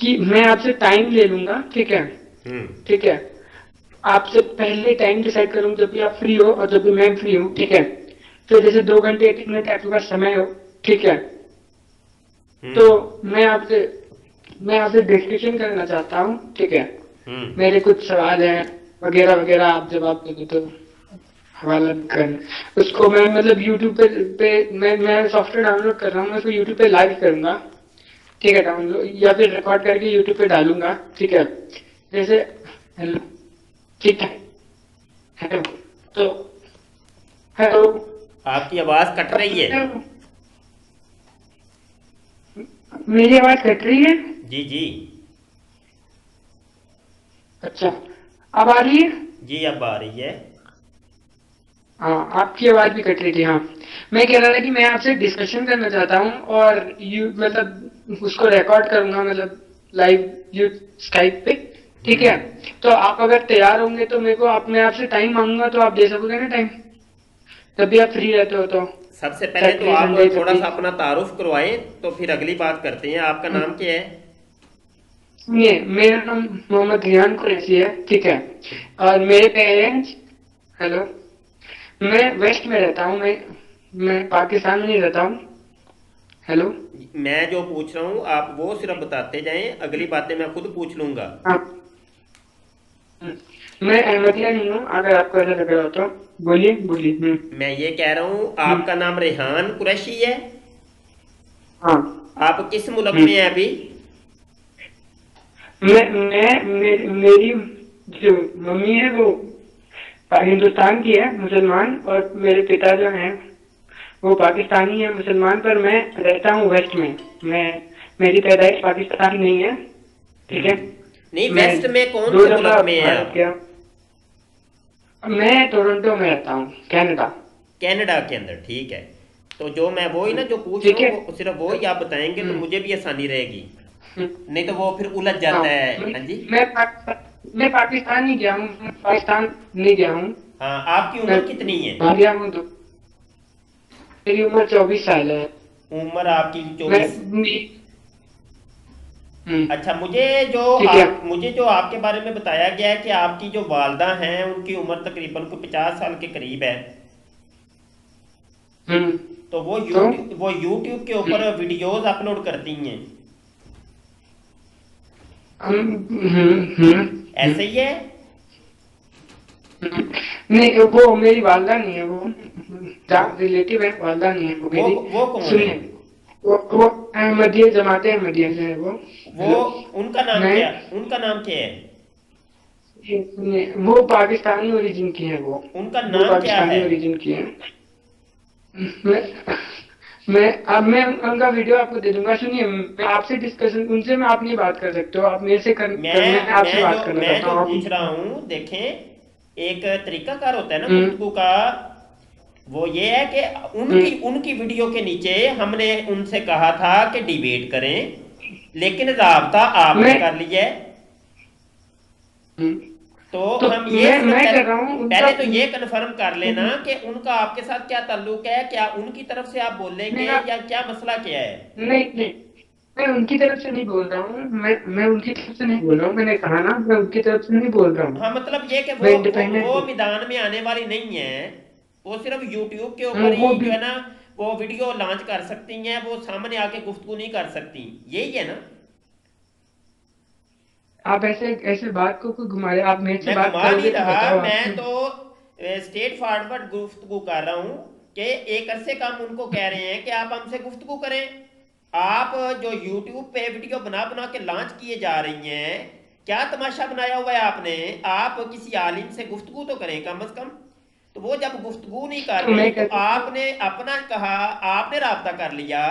कि मैं आपसे टाइम ले लूंगा, ठीक है? हम्म। ठीक है, आपसे पहले टाइम डिसाइड करूँ जब भी आप फ्री हो और जब भी मैं फ्री हूँ, ठीक है? तो जैसे 2 घंटे 1 मिनट आपके पास समय हो, ठीक है? तो हम्म। मैं आपसे डिस्कशन करना चाहता हूँ, ठीक है? हम्म। मेरे कुछ सवाल हैं वगैरह वगैरह, आप जवाब दे दो तो हवाला कर उसको मैं मतलब यूट्यूब पे मैं सॉफ्टवेयर डाउनलोड कर रहा हूँ, मैं उसको यूट्यूब पे लाइव करूंगा, ठीक है? डाउनलोड या फिर रिकॉर्ड करके यूट्यूब पे डालूंगा, ठीक है? जैसे हेलो, ठीक है? हेलो, तो हेलो, आपकी आवाज कट रही है। मेरी आवाज कट रही है? जी जी। अच्छा, अब आ रही है? जी अब आ रही है। हाँ, आपकी आवाज भी कट रही थी। हाँ, मैं कह रहा था कि मैं आपसे डिस्कशन करना चाहता हूँ और यू मतलब उसको रिकॉर्ड करूंगा, मतलब लाइव यू स्काइप पे, ठीक है? हम्म। तो आप अगर तैयार होंगे तो मेरे को मैं आपसे टाइम मांगूंगा तो आप दे सकोगे ना टाइम, जब भी आप फ्री रहते हो तो, सबसे पहले तो सैटरडे आप संडे जब थोड़ा भी। सा अपना तारुफ करवाएं, तो फिर अगली बात करते हैं। आपका हम्म, नाम क्या है? सुनिए, मेरा नाम मोहम्मद रियान कुरैशी है, ठीक है? और मेरे पेरेंट्स, हेलो, मैं वेस्ट में रहता हूँ, मैं पाकिस्तान में नहीं रहता हूँ। हेलो। मैं जो पूछ रहा हूँ आप वो सिर्फ बताते जाएं, अगली बातें मैं खुद पूछ लूंगा। हाँ। मैं अहमदिया नहीं हूँ, अगर आपको ऐसा लग रहा हो तो बोलिए बोलिए। मैं ये कह रहा हूँ हम्म, आपका नाम रेहान कुरैशी है। हाँ। आप किस मुल्क में हैं हम्म, अभी? मेरी जो मम्मी है वो हिंदुस्तान की है, मुसलमान, और मेरे पिता जो हैं वो पाकिस्तानी है, मुसलमान, पर मैं रहता हूँ वेस्ट में। मैं मेरी पैदाइश पाकिस्तान की नहीं है, ठीक है? नहीं, मैं वेस्ट में कौन दो से मुल्क दफा में हैं भारत आप? गया। मैं टोरंटो में रहता हूँ, कनाडा। कनाडा के अंदर, ठीक है। तो जो मैं वो ही ना जो पूछ रहा ठीक हूँ है। वो सिर्फ वो ही आप बताएंगे तो हम्म, मुझे भी आसानी रहेगी। हम्म, नहीं तो वो फिर उलझ हाँ। जाता है। मैं हाँ जी। मैं पाकिस्तान नहीं गया हूँ, मैं पाकिस्तान नहीं गया हूँ। हाँ, आपकी मैं उम्र कितनी है? बाहर गया हूँ तो मेरी उम्र 24 साल है। उम्र आपकी मैं 24। हम्म, अच्छा, ठीक है। मुझे जो आपके बारे में बताया गया है कि आपकी जो वालदा हैं उनकी उम्र तकरीबन को 50 साल के करीब है। हम्म, तो तो वो यूट्यूब के ऊपर वीडियोस अपलोड करती हैं। हम हम्म, ऐसे ही है? नहीं, वो मेरी वालदा नहीं है, वो रिलेटिव है, वालदा नहीं है वो मेरी। वो कौन है? सुनिए, वो अहमदिया, जमाते अहमदिया से है वो। वो हेलो। मैं उनका नाम क्या है? सुनिए, वो पाकिस्तानी ओरिजिन की है उनका वो नाम क्या है? पाकिस्तानी ओरिजिन की है। मैं मैं अब मैं उनका वीडियो आपको दे दूंगा। सुनिए, मैं आपसे डिस्कशन उनसे मैं आप नहीं बात कर सकते हो, आप मेरे से मैं आपसे बात करना मैं चाहता जो हूँ आप। पूछ रहा हूँ, देखें, एक तरीकाकार होता है ना हम्म, गुफ्तगू का। वो ये है कि हम्म, उनकी वीडियो के नीचे हमने उनसे कहा था कि डिबेट करें, लेकिन राबता आपने मैं कर लिया है। हम्म, तो तो हम ये सिर्फ मैं कर रहा हूँ उनका। पहले तो ये कन्फर्म कर लेना कि उनका आपके साथ क्या ताल्लुक है, क्या उनकी तरफ से आप बोलेंगे मेरा या क्या मसला क्या है? नहीं नहीं, मैं उनकी तरफ से नहीं बोल रहा हूँ, मैं उनकी तरफ से नहीं बोल रहा हूँ, मैंने कहा ना, मैं उनकी तरफ से नहीं बोल रहा हूँ। हाँ, मतलब ये कि मैं इंडिपेंडेंट वो हूँ। मैदान में आने वाली नहीं है। वो सिर्फ यूट्यूब के ऊपर वो ही जो भी है ना वो वीडियो लॉन्च कर सकती हैं, वो सामने आके गुफ्तगू नहीं कर सकती। यही है ना? आप ऐसे ऐसे बात को घुमा रहे, आप मेरे से मैं बात घुमा नहीं करोगे तो रहा, बताओ आप। मैं तो स्ट्रेट फॉरवर्ड गुफ्तगू कर रहा हूँ कि एक अरसे का हम उनको कह रहे हैं कि आप हमसे गुफ्तगू करें। आप जो यूट्यूब पे वीडियो बना बना के लॉन्च किए जा रही हैं, क्या तमाशा बनाया हुआ है आपने? आप किसी आलिम से गुफ्तगू तो करें कम अज कम। तो वो जब गुफ्तगू नहीं कर तो रही मैं तो कहता हूँ, आपने अपना कहा, आपने राब्ता कर लिया।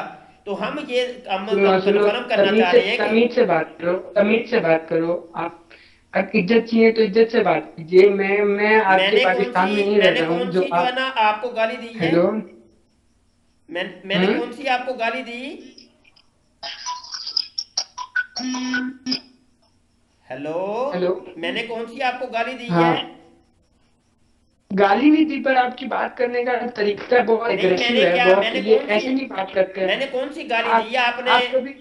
तो हम सुनो सुनो, कन्फर्म करना चाह रहे हैं कि तमीज से बात करो, तमीज से बात करो आप। अब इज्जत चाहिए तो इज्जत से बात कीजिए। मैं आपके पाकिस्तान में नहीं रह रहा हूँ मैंने जो कौन सी जो है आप। ना आपको गाली दी है? हेलो। मैंने हम्म, कौन सी आपको गाली दी? हेलो। हेलो। मैंने कौन सी आपको गाली दी है? हाँ, गाली नहीं दी, पर आपकी बात करने का तरीका बहुत नहीं, एग्रेसिव है, बहुत, मैंने ये कौन सी ऐसे नहीं बात करते हैं। मैंने कौन सी गाली दी है आप आपने? आप कभी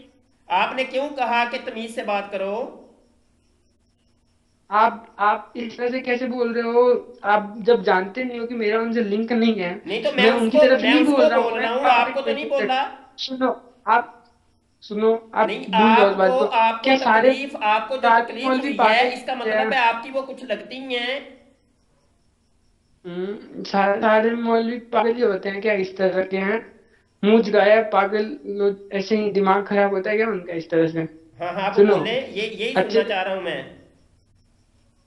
आपने क्यों कहा कि तमीज से बात करो? आप इस तरह से कैसे बोल रहे हो? आप जब जानते नहीं हो कि मेरा उनसे लिंक नहीं है। नहीं तो मैं उनकी तरफ से मैं नहीं बोल उसको रहा हूँ, बोल मैं रहा हूँ, आपसे आपको तो नहीं बोल रहा। सुनो। आप सुनो, आप नहीं, भूल जाओ उस बात को। क्या आपको जो सारे तकलीफ मौलवी हुई है, पागल इसका हैं? मतलब है आपकी वो कुछ लगती ही हैं। सारे मौलवी पागल ही होते हैं क्या? इस तरह के हैं, मुंह चुकाया पागल लोग, ऐसे ही दिमाग खराब होता है क्या उनका इस तरह से? हाँ हाँ, आप सुनो, बोले, ये यही अच्छे सुनना चाह रहा हूँ मैं,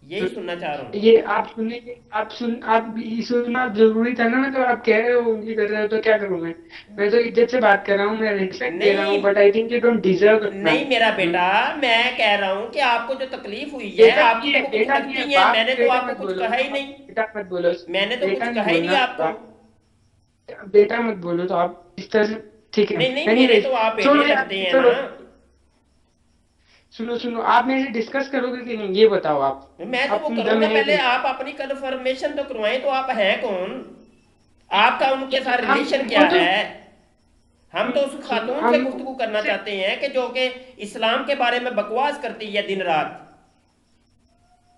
यही सुनना चाह रहा हूँ। ये आप सुनेंगे, आप ये सुनना जरूरी था ना? तो आप कह रहे हो उंगली कर रहे हो, तो क्या करूं मैं तो इज्जत से बात कर रहा हूँ, मैं रिस्पेक्ट दे रहा नहीं हूँ, but I think you don't deserve it ma'am. नहीं मेरा बेटा, मैं कह रहा हूँ कि आपको जो तकलीफ हुई है, बेटा आपकी नहीं तो है, वो कुछ बेटा नहीं है, लगती है, बाप मैंने तो बेटा आपको मत कुछ बोलो, कहा ही नहीं। बेटा मत बोलो, मैंने तो कुछ बेटा नहीं कहा ही नहीं बोलना आपको। बाप, बेटा मत बोलो तो आप इस तरह से। ठीक है, नहीं नहीं, मेरे एनीवेज, तो आप बेटे छोड़ो यार, लगते हैं ना। छोड़ो। सुनो सुनो, आप मेरे से डिस्कस करोगे कि नहीं ये बताओ आप। मैं तो वो अपनी दम करूंगा, है कि पहले नहीं? आप अपनी कन्फर्मेशन तो करवाएं, तो आप हैं कौन? आपका उनके साथ हम रिलेशन वो क्या तो है? हम तो उस सुनो खातून से हम गुफ्तगू करना से चाहते हैं कि जो कि इस्लाम के बारे में बकवास करती है दिन रात।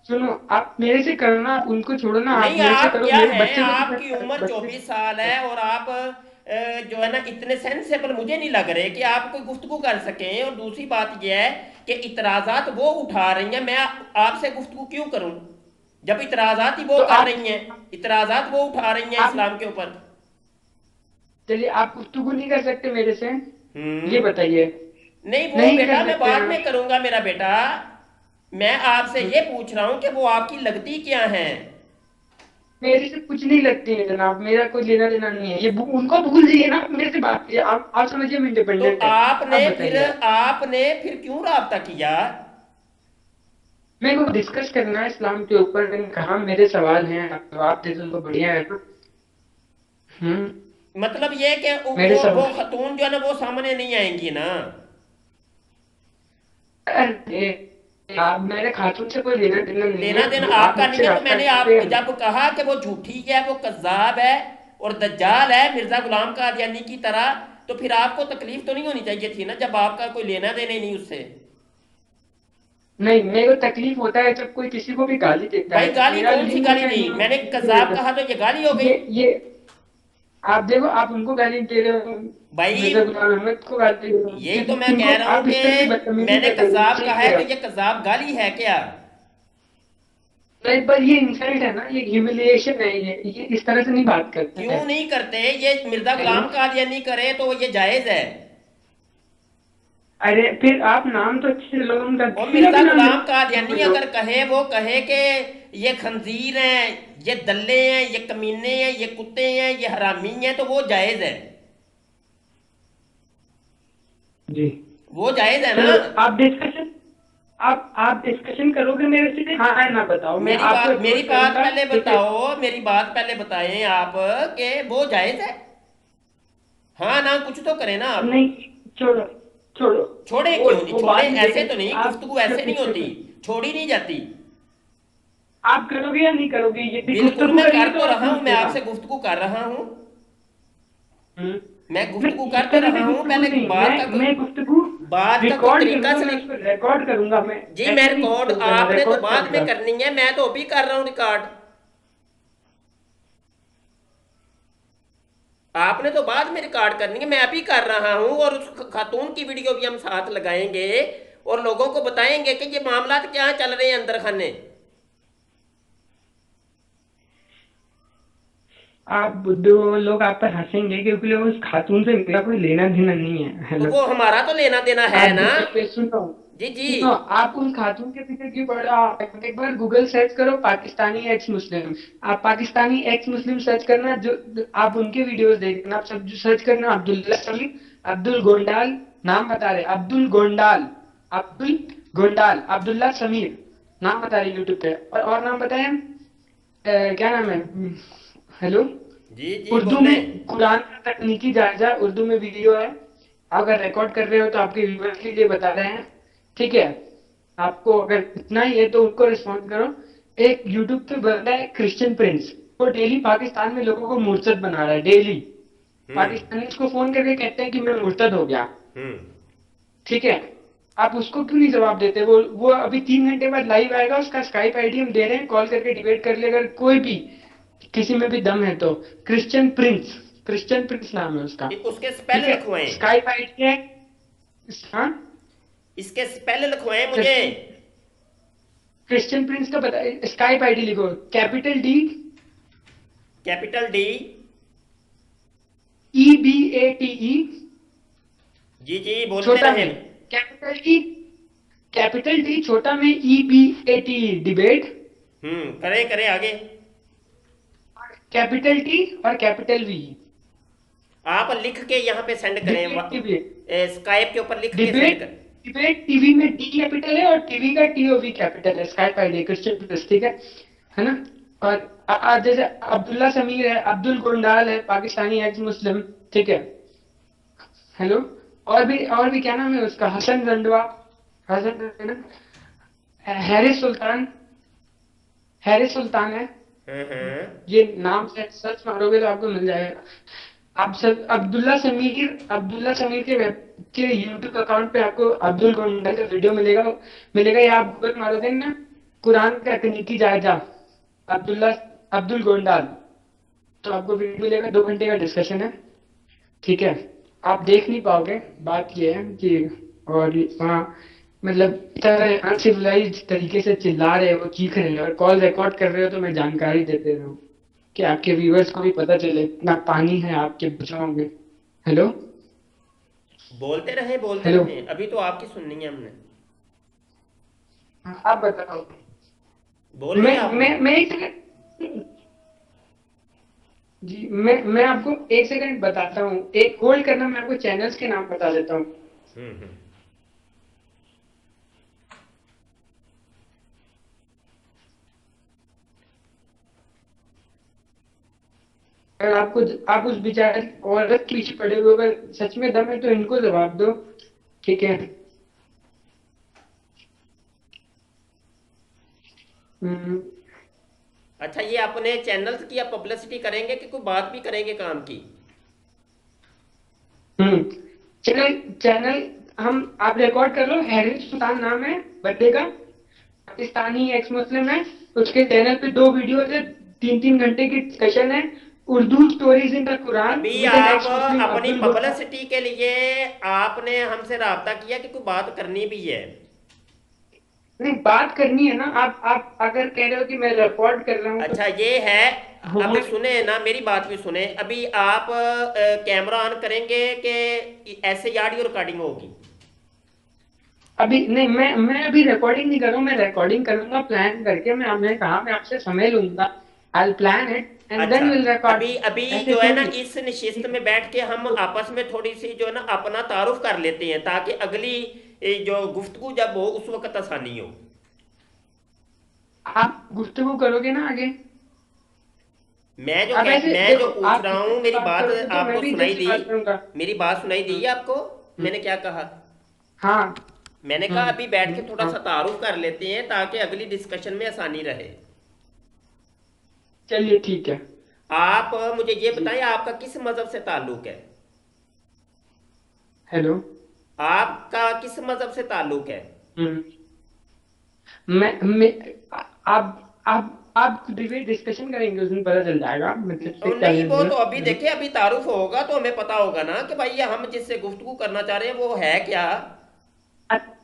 सुनो, आप मेरे से करना, आप उनको छोड़ो ना, आप नहीं, मेरे से आप करो, क्या मेरे हैं, बच्चे को भी आपकी करना, उम्र बच्चे। 24 साल है, और आप जो है ना, इतने सेंसेबल मुझे नहीं लग रहे कि आप कोई गुफ्तगू कर सकें। और दूसरी बात यह है कि इतराजात वो उठा रही हैं, मैं आपसे गुफ्तगू क्यों करूं जब इतराजात ही वो तो कर आप रही हैं, इतराजात वो उठा रही हैं आप इस्लाम के ऊपर। चलिए, आप गुफ्तगू नहीं कर सकते मेरे से, ये हम्म। बताइए। नहीं, वो नहीं कर बेटा मैं सकते बाद आप? में करूंगा मेरा बेटा। मैं आपसे हम्म, ये पूछ रहा हूं कि वो आपकी लगती क्या हैं? मेरे से कुछ नहीं लगती है जनाब, मेरा कोई लेना देना नहीं है, उनको भूल जाइए ना, मेरे से बात कीजिए, आप समझिए हम तो इंडिपेंडेंट है। आप बताइए आप। आपने फिर क्यों राब्ता किया? मेरे को डिस्कस करना है इस्लाम के ऊपर, मैंने कहा मेरे सवाल हैं, आप जवाब दे दो तो बढ़िया है ना। हम्म। मतलब ये कि मेरे वो सवाल, खतून जो है ना, वो सामने नहीं आएंगी ना? अरे आप, मेरे खातून से कोई लेना देना नहीं लेना है, देना आप आपका नहीं मुझसे है, तो रास्ता मैंने करते आप हैं। जब कहा कि वो झूठी है, वो कज्जाब है और दज्जाल है मिर्जा गुलाम कादियानी की तरह, तो फिर आपको तकलीफ तो नहीं होनी चाहिए थी ना, जब आपका कोई लेना देना ही नहीं उससे। नहीं, मेरे को तकलीफ होता है जब कोई किसी को भी गाली देता भाई, है, गाली मेरा कौन सी लिंक गाली होता है दी? मैंने कज्जाब कहा तो ये गाली हो गई? ये आप देखो, आप उनको गाली दे रहे हो, भाई, मिर्जा गुलाम अहमद को गाली दे रहे हो, यही तो मैं इनको कह रहा हूं आप इस तरह की कि बदतमीजी मैंने कर रहे हो, कज्जाब सही कहा कह है, रहे तो हो। ये कज्जाब गाली है क्या? नहीं, पर ये इंसल्ट है ना, ये ह्यूमिलिएशन है, ये इस तरह से नहीं बात करते हैं। क्यों नहीं करते? ये मिर्जा हेलो, गुलाम कादियानी करे तो ये जायज है। अरे फिर आप नाम तो अच्छे से लो उनका, और किसी का मिर्जा भी नाम गुलाम ले कादियानी लो। अगर कहे, वो कहे कि ये खंजीर हैं, ये दल्ले हैं, ये कमीने हैं, ये कुत्ते हैं, ये हरामी हैं, तो वो जायज है। जी, वो जायज है ना? चलो आप डिस्कशन, आप डिस्कशन करोगे मेरे से, हाँ है ना? बताओ, मैं आपको मेरी अप्रोच बात करूंगा, पहले ठीक है? बताओ, मेरी बात पहले बताएं आप कि वो जायज है। हाँ ना, कुछ तो करें ना आप। नहीं, छोड़ो, छोड़ो, छोड़े क्यों नहीं? वो छोड़े बात में ऐसे देखेंगे, तो नहीं, आप गुफ्तगू ऐसे नहीं होती, डिस्कशन छोड़ी नहीं जाती। आप करोगे या नहीं करोगे, यदि बिल्कुल, गुफ्तगू मैं करिए कर तो तो आप रहा हूं, मैं पूछिएगा। आपसे गुफ्तगू कर रहा हूं। हम्म। मैं गुफ्तगू नहीं, कर इस तो तरह रहा से हूं, गुफ्तगू पहले नहीं, मैं गुफ्तगू बात का कोई रिकॉर्ड तरीका करूंगा, मैं सली। उसको रिकॉर्ड करूंगा, मैं जी, मैं ऐसे नहीं रिकॉर्ड बोलूंगा, आपने तो रिकॉर्ड बाद में करूंगा। करनी है, मैं तो अभी कर रहा हूं रिकॉर्ड। आपने तो बाद में रिकॉर्ड करनी है, मैं अभी कर रहा हूं, और उस खातून की वीडियो भी हम साथ लगाएंगे और लोगों को बताएंगे कि ये मामला क्या चल रहे हैं अंदर खाने। आप दो लोग आप पर हंसेंगे क्योंकि उस खातून से मेरा कोई लेना देना नहीं है। तो हेलो, वो हमारा तो लेना देना है आप ना? गूगल पे सुनो, जी जी। सुनो, आप उन खातून के पीछे क्यों पड़ रहे हो? आप एक बार गूगल सर्च करो, पाकिस्तानी एक्स मुस्लिम, आप पाकिस्तानी एक्स मुस्लिम सर्च करना, आप उनके वीडियोस देखना, आप सब जो सर्च करना, अब्दुल्ला समीर, अब्दुल गोंडाल, नाम बता रहे, अब्दुल गोंडाल, अब्दुल गोंडाल, अब्दुल्ला समीर, नाम बता रहे यूट्यूब पे, और नाम बताएं, क्या नाम है? हेलो, जी जी, उर्दू बोले। में कुरान का तकनीकी जायजा, उर्दू में वीडियो है, अगर रिकॉर्ड कर रहे हो तो आपके व्यूअर्स के लिए बता रहे हैं, ठीक है? आपको अगर इतना ही है तो उनको रिस्पॉन्ड करो। एक यूट्यूब पे बंदा है क्रिश्चियन प्रिंस, वो डेली पाकिस्तान में लोगों को मुर्तद बना रहा है, डेली हम्म पाकिस्तानी उसको फोन करके कहते हैं कि मैं मुर्तद हो गया, हम्म ठीक है? आप उसको क्यों नहीं जवाब देते? वो अभी 3 घंटे बाद लाइव आएगा, उसका स्काइप आईडी हम दे रहे हैं, कॉल करके डिबेट कर ले अगर कोई भी किसी में भी दम है तो। क्रिश्चियन प्रिंस, क्रिश्चियन प्रिंस नाम है उसका। उसके ठीक स्पेल है, लिखवाएं। स्काइप आईडी है। हाँ, इसके स्पेल लिखवाएं मुझे। क्रिश्चियन क्रिश्चियन प्रिंस का बता, स्काइप आईडी लिखो, capital D, capital D, EBATE, जी जी बोलते छोटा रहे। में कैपिटल डी, कैपिटल डी छोटा में EBATE, डिबेट, करें करें आगे। कैपिटल टी और कैपिटल वी, आप लिख के यहाँ पे सेंड करें, डिबेट टीवी, स्काइप के ऊपर लिख के सेंड डिबेट करें। डिबेट टीवी में डी कैपिटल है और टीवी का TOV कैपिटल है, स्काइप आईडी क्रिश्चियन प्रिंस, ठीक है ना? और जैसे अब्दुल्ला समीर है, अब्दुल गुंडाल है, पाकिस्तानी एक्स मुस्लिम, ठीक है। हेलो, और भी क्या नाम है उसका, हसन रंडवा, हसन रंडवा, हैरिस सुल्तान, हैरिस सुल्तान है। ये नाम से सर्च मारोगे तो आपको मिल जाएगा। आप सब अब्दुल्ला समीर के यूट्यूब अकाउंट पे आपको अब्दुल गोंडा का वीडियो मिलेगा या आप गूगल मारोगे ना, कुरान का तकनीकी जायजा, अब्दुल्ला अब्दुल गोंडाल, तो आपको वीडियो मिलेगा, 2 घंटे का डिस्कशन है, ठीक है। आप देख नहीं पाओगे, बात ये है कि, और वहाँ मतलब तरह अनसिविलाइज्ड तरीके से चिल्ला रहे हो, चीख रहे हो, और कॉल रिकॉर्ड कर रहे हो, तो मैं जानकारी देते रहा हूँ कि आपके व्यूअर्स को भी पता चले इतना पानी है आपके बचाव में। हेलो, बोलते हेलो, रहे, अभी तो आपकी सुननी है हमने। आप बताओ। बोलिए आप। मैं एक सेकंड जी, मैं आपको एक सेकंड बताता हूँ, एक होल्ड करना, मैं आपको चैनल्स के नाम बता देता हूँ। हम्म। अगर आप उस बेचारे औरत के पीछे पड़े हुए, अगर सच में दम है तो इनको जवाब दो, ठीक है। हम्म, अच्छा, ये अपने चैनल्स की आप पब्लिसिटी करेंगे कि कोई बात भी करेंगे काम की? हम्म, चैनल चैनल हम आप रिकॉर्ड कर लो, हैरिस सुल्तान नाम है बंदे का, पाकिस्तानी एक्स मुस्लिम है। उसके चैनल पे 2 वीडियोस है, 3-3 घंटे की डिस्कशन है, Urdu stories in the Quran अभी विद एन आप एक्स मुस्लिम अपनी अब्दुल गोंडा। पब्लिसिटी के लिए आपने हमसे राब्ता किया कि कोई बात करनी भी है। नहीं, बात करनी है ना, आप अगर कह रहे हो कि मैं रिकॉर्ड कर रहा हूँ तो अच्छा ये है। अभी होल्ड। सुने ना, मेरी बात भी सुने। अभी आप कैमरा ऑन करेंगे कि ऐसे ही ऑडियो रिकॉर्डिंग होगी? अभी नहीं, मैं अभी रिकॉर्डिंग नहीं कर रहा हूँ, मैं रिकॉर्डिंग करूंगा प्लान करके, मैंने कहा मैं आपसे समय लूंगा, आई प्लान इट एंड अच्छा, देन विल रिकॉर्ड। अभी अभी ऐसे जो है ना, थोड़ी। इस निशिस्त में बैठ के हम आपस में थोड़ी सी जो है ना अपना तारुफ कर लेते हैं, ताकि अगली जो गुफ्तगू जब हो उस वक्त आसानी हो। आप गुफ्तगू करोगे ना आगे? आप ऐसे मैं जो देखो, पूछ आप रहा इधर हूँ, से मेरी बात बात करोगे तो मैं आपको भी इधर सुनाई से दी? बात करूंगा। मेरी बात सुनाई दी हम्म, आपको? हम्म, मैंने क्या कहा? हाँ, मैंने कहा अभी बैठ के थोड़ा हाँ, सा तारुफ कर लेते हैं ताकि अगली डिस्कशन में आसानी रहे। चलिए ठीक है। आप मुझे ये जी, बताएं, आपका किस मजहब से ताल्लुक है? हेलो। आपका किस मजहब से ताल्लुक है? हम्म, मैं आप डिबेट डिस्कशन करेंगे, उस दिन पता चल जाएगा मतलब से क्या नहीं, लेना वो देना। तो अभी देखिए, अभी तारुफ होगा तो हमें पता होगा ना कि भाई हम जिससे गुफ्तगू करना चाह रहे हैं वो है क्या। अ-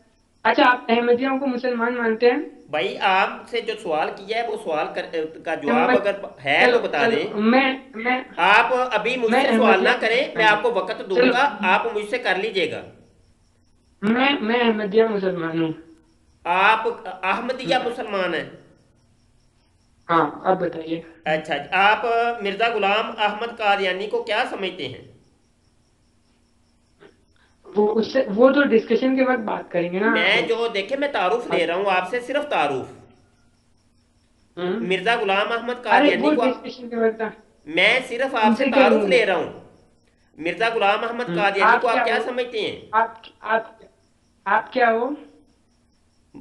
अच्छा, आप अहमदियों को मुसलमान मानते हैं? भाई आपसे जो सवाल किया है वो सवाल का जवाब अहमद, अगर है तो चलो बता चलो, दें। मैं आप अभी मैं मुझसे सवाल ना अहमदिया करें, मैं मुसलमान हूँ। आपको वक्त चलो, दूंगा, आप मुझसे कर लीजिएगा। मैं अहमदिया मुसलमान हूँ। आप अहमदिया मुसलमान हैं? हाँ, आप बताइए। अच्छा, आप मिर्जा गुलाम अहमद कादियानी को क्या समझते हैं? वो तो डिस्कशन के वक्त बात करेंगे ना। मैं जो देखे, मैं तारुफ ले आप- रहा हूं आपसे, सिर्फ तारुफ। हम्म, मिर्जा गुलाम अहमद अरे कादियानी वो को डिस्कशन के वक्त मैं सिर्फ आपसे उनसे क्या तारुफ लूंगा? ले रहा हूं। मिर्जा गुलाम अहमद कादियानी आप को क्या आप क्या हो? समझते हैं? आप क्या हो?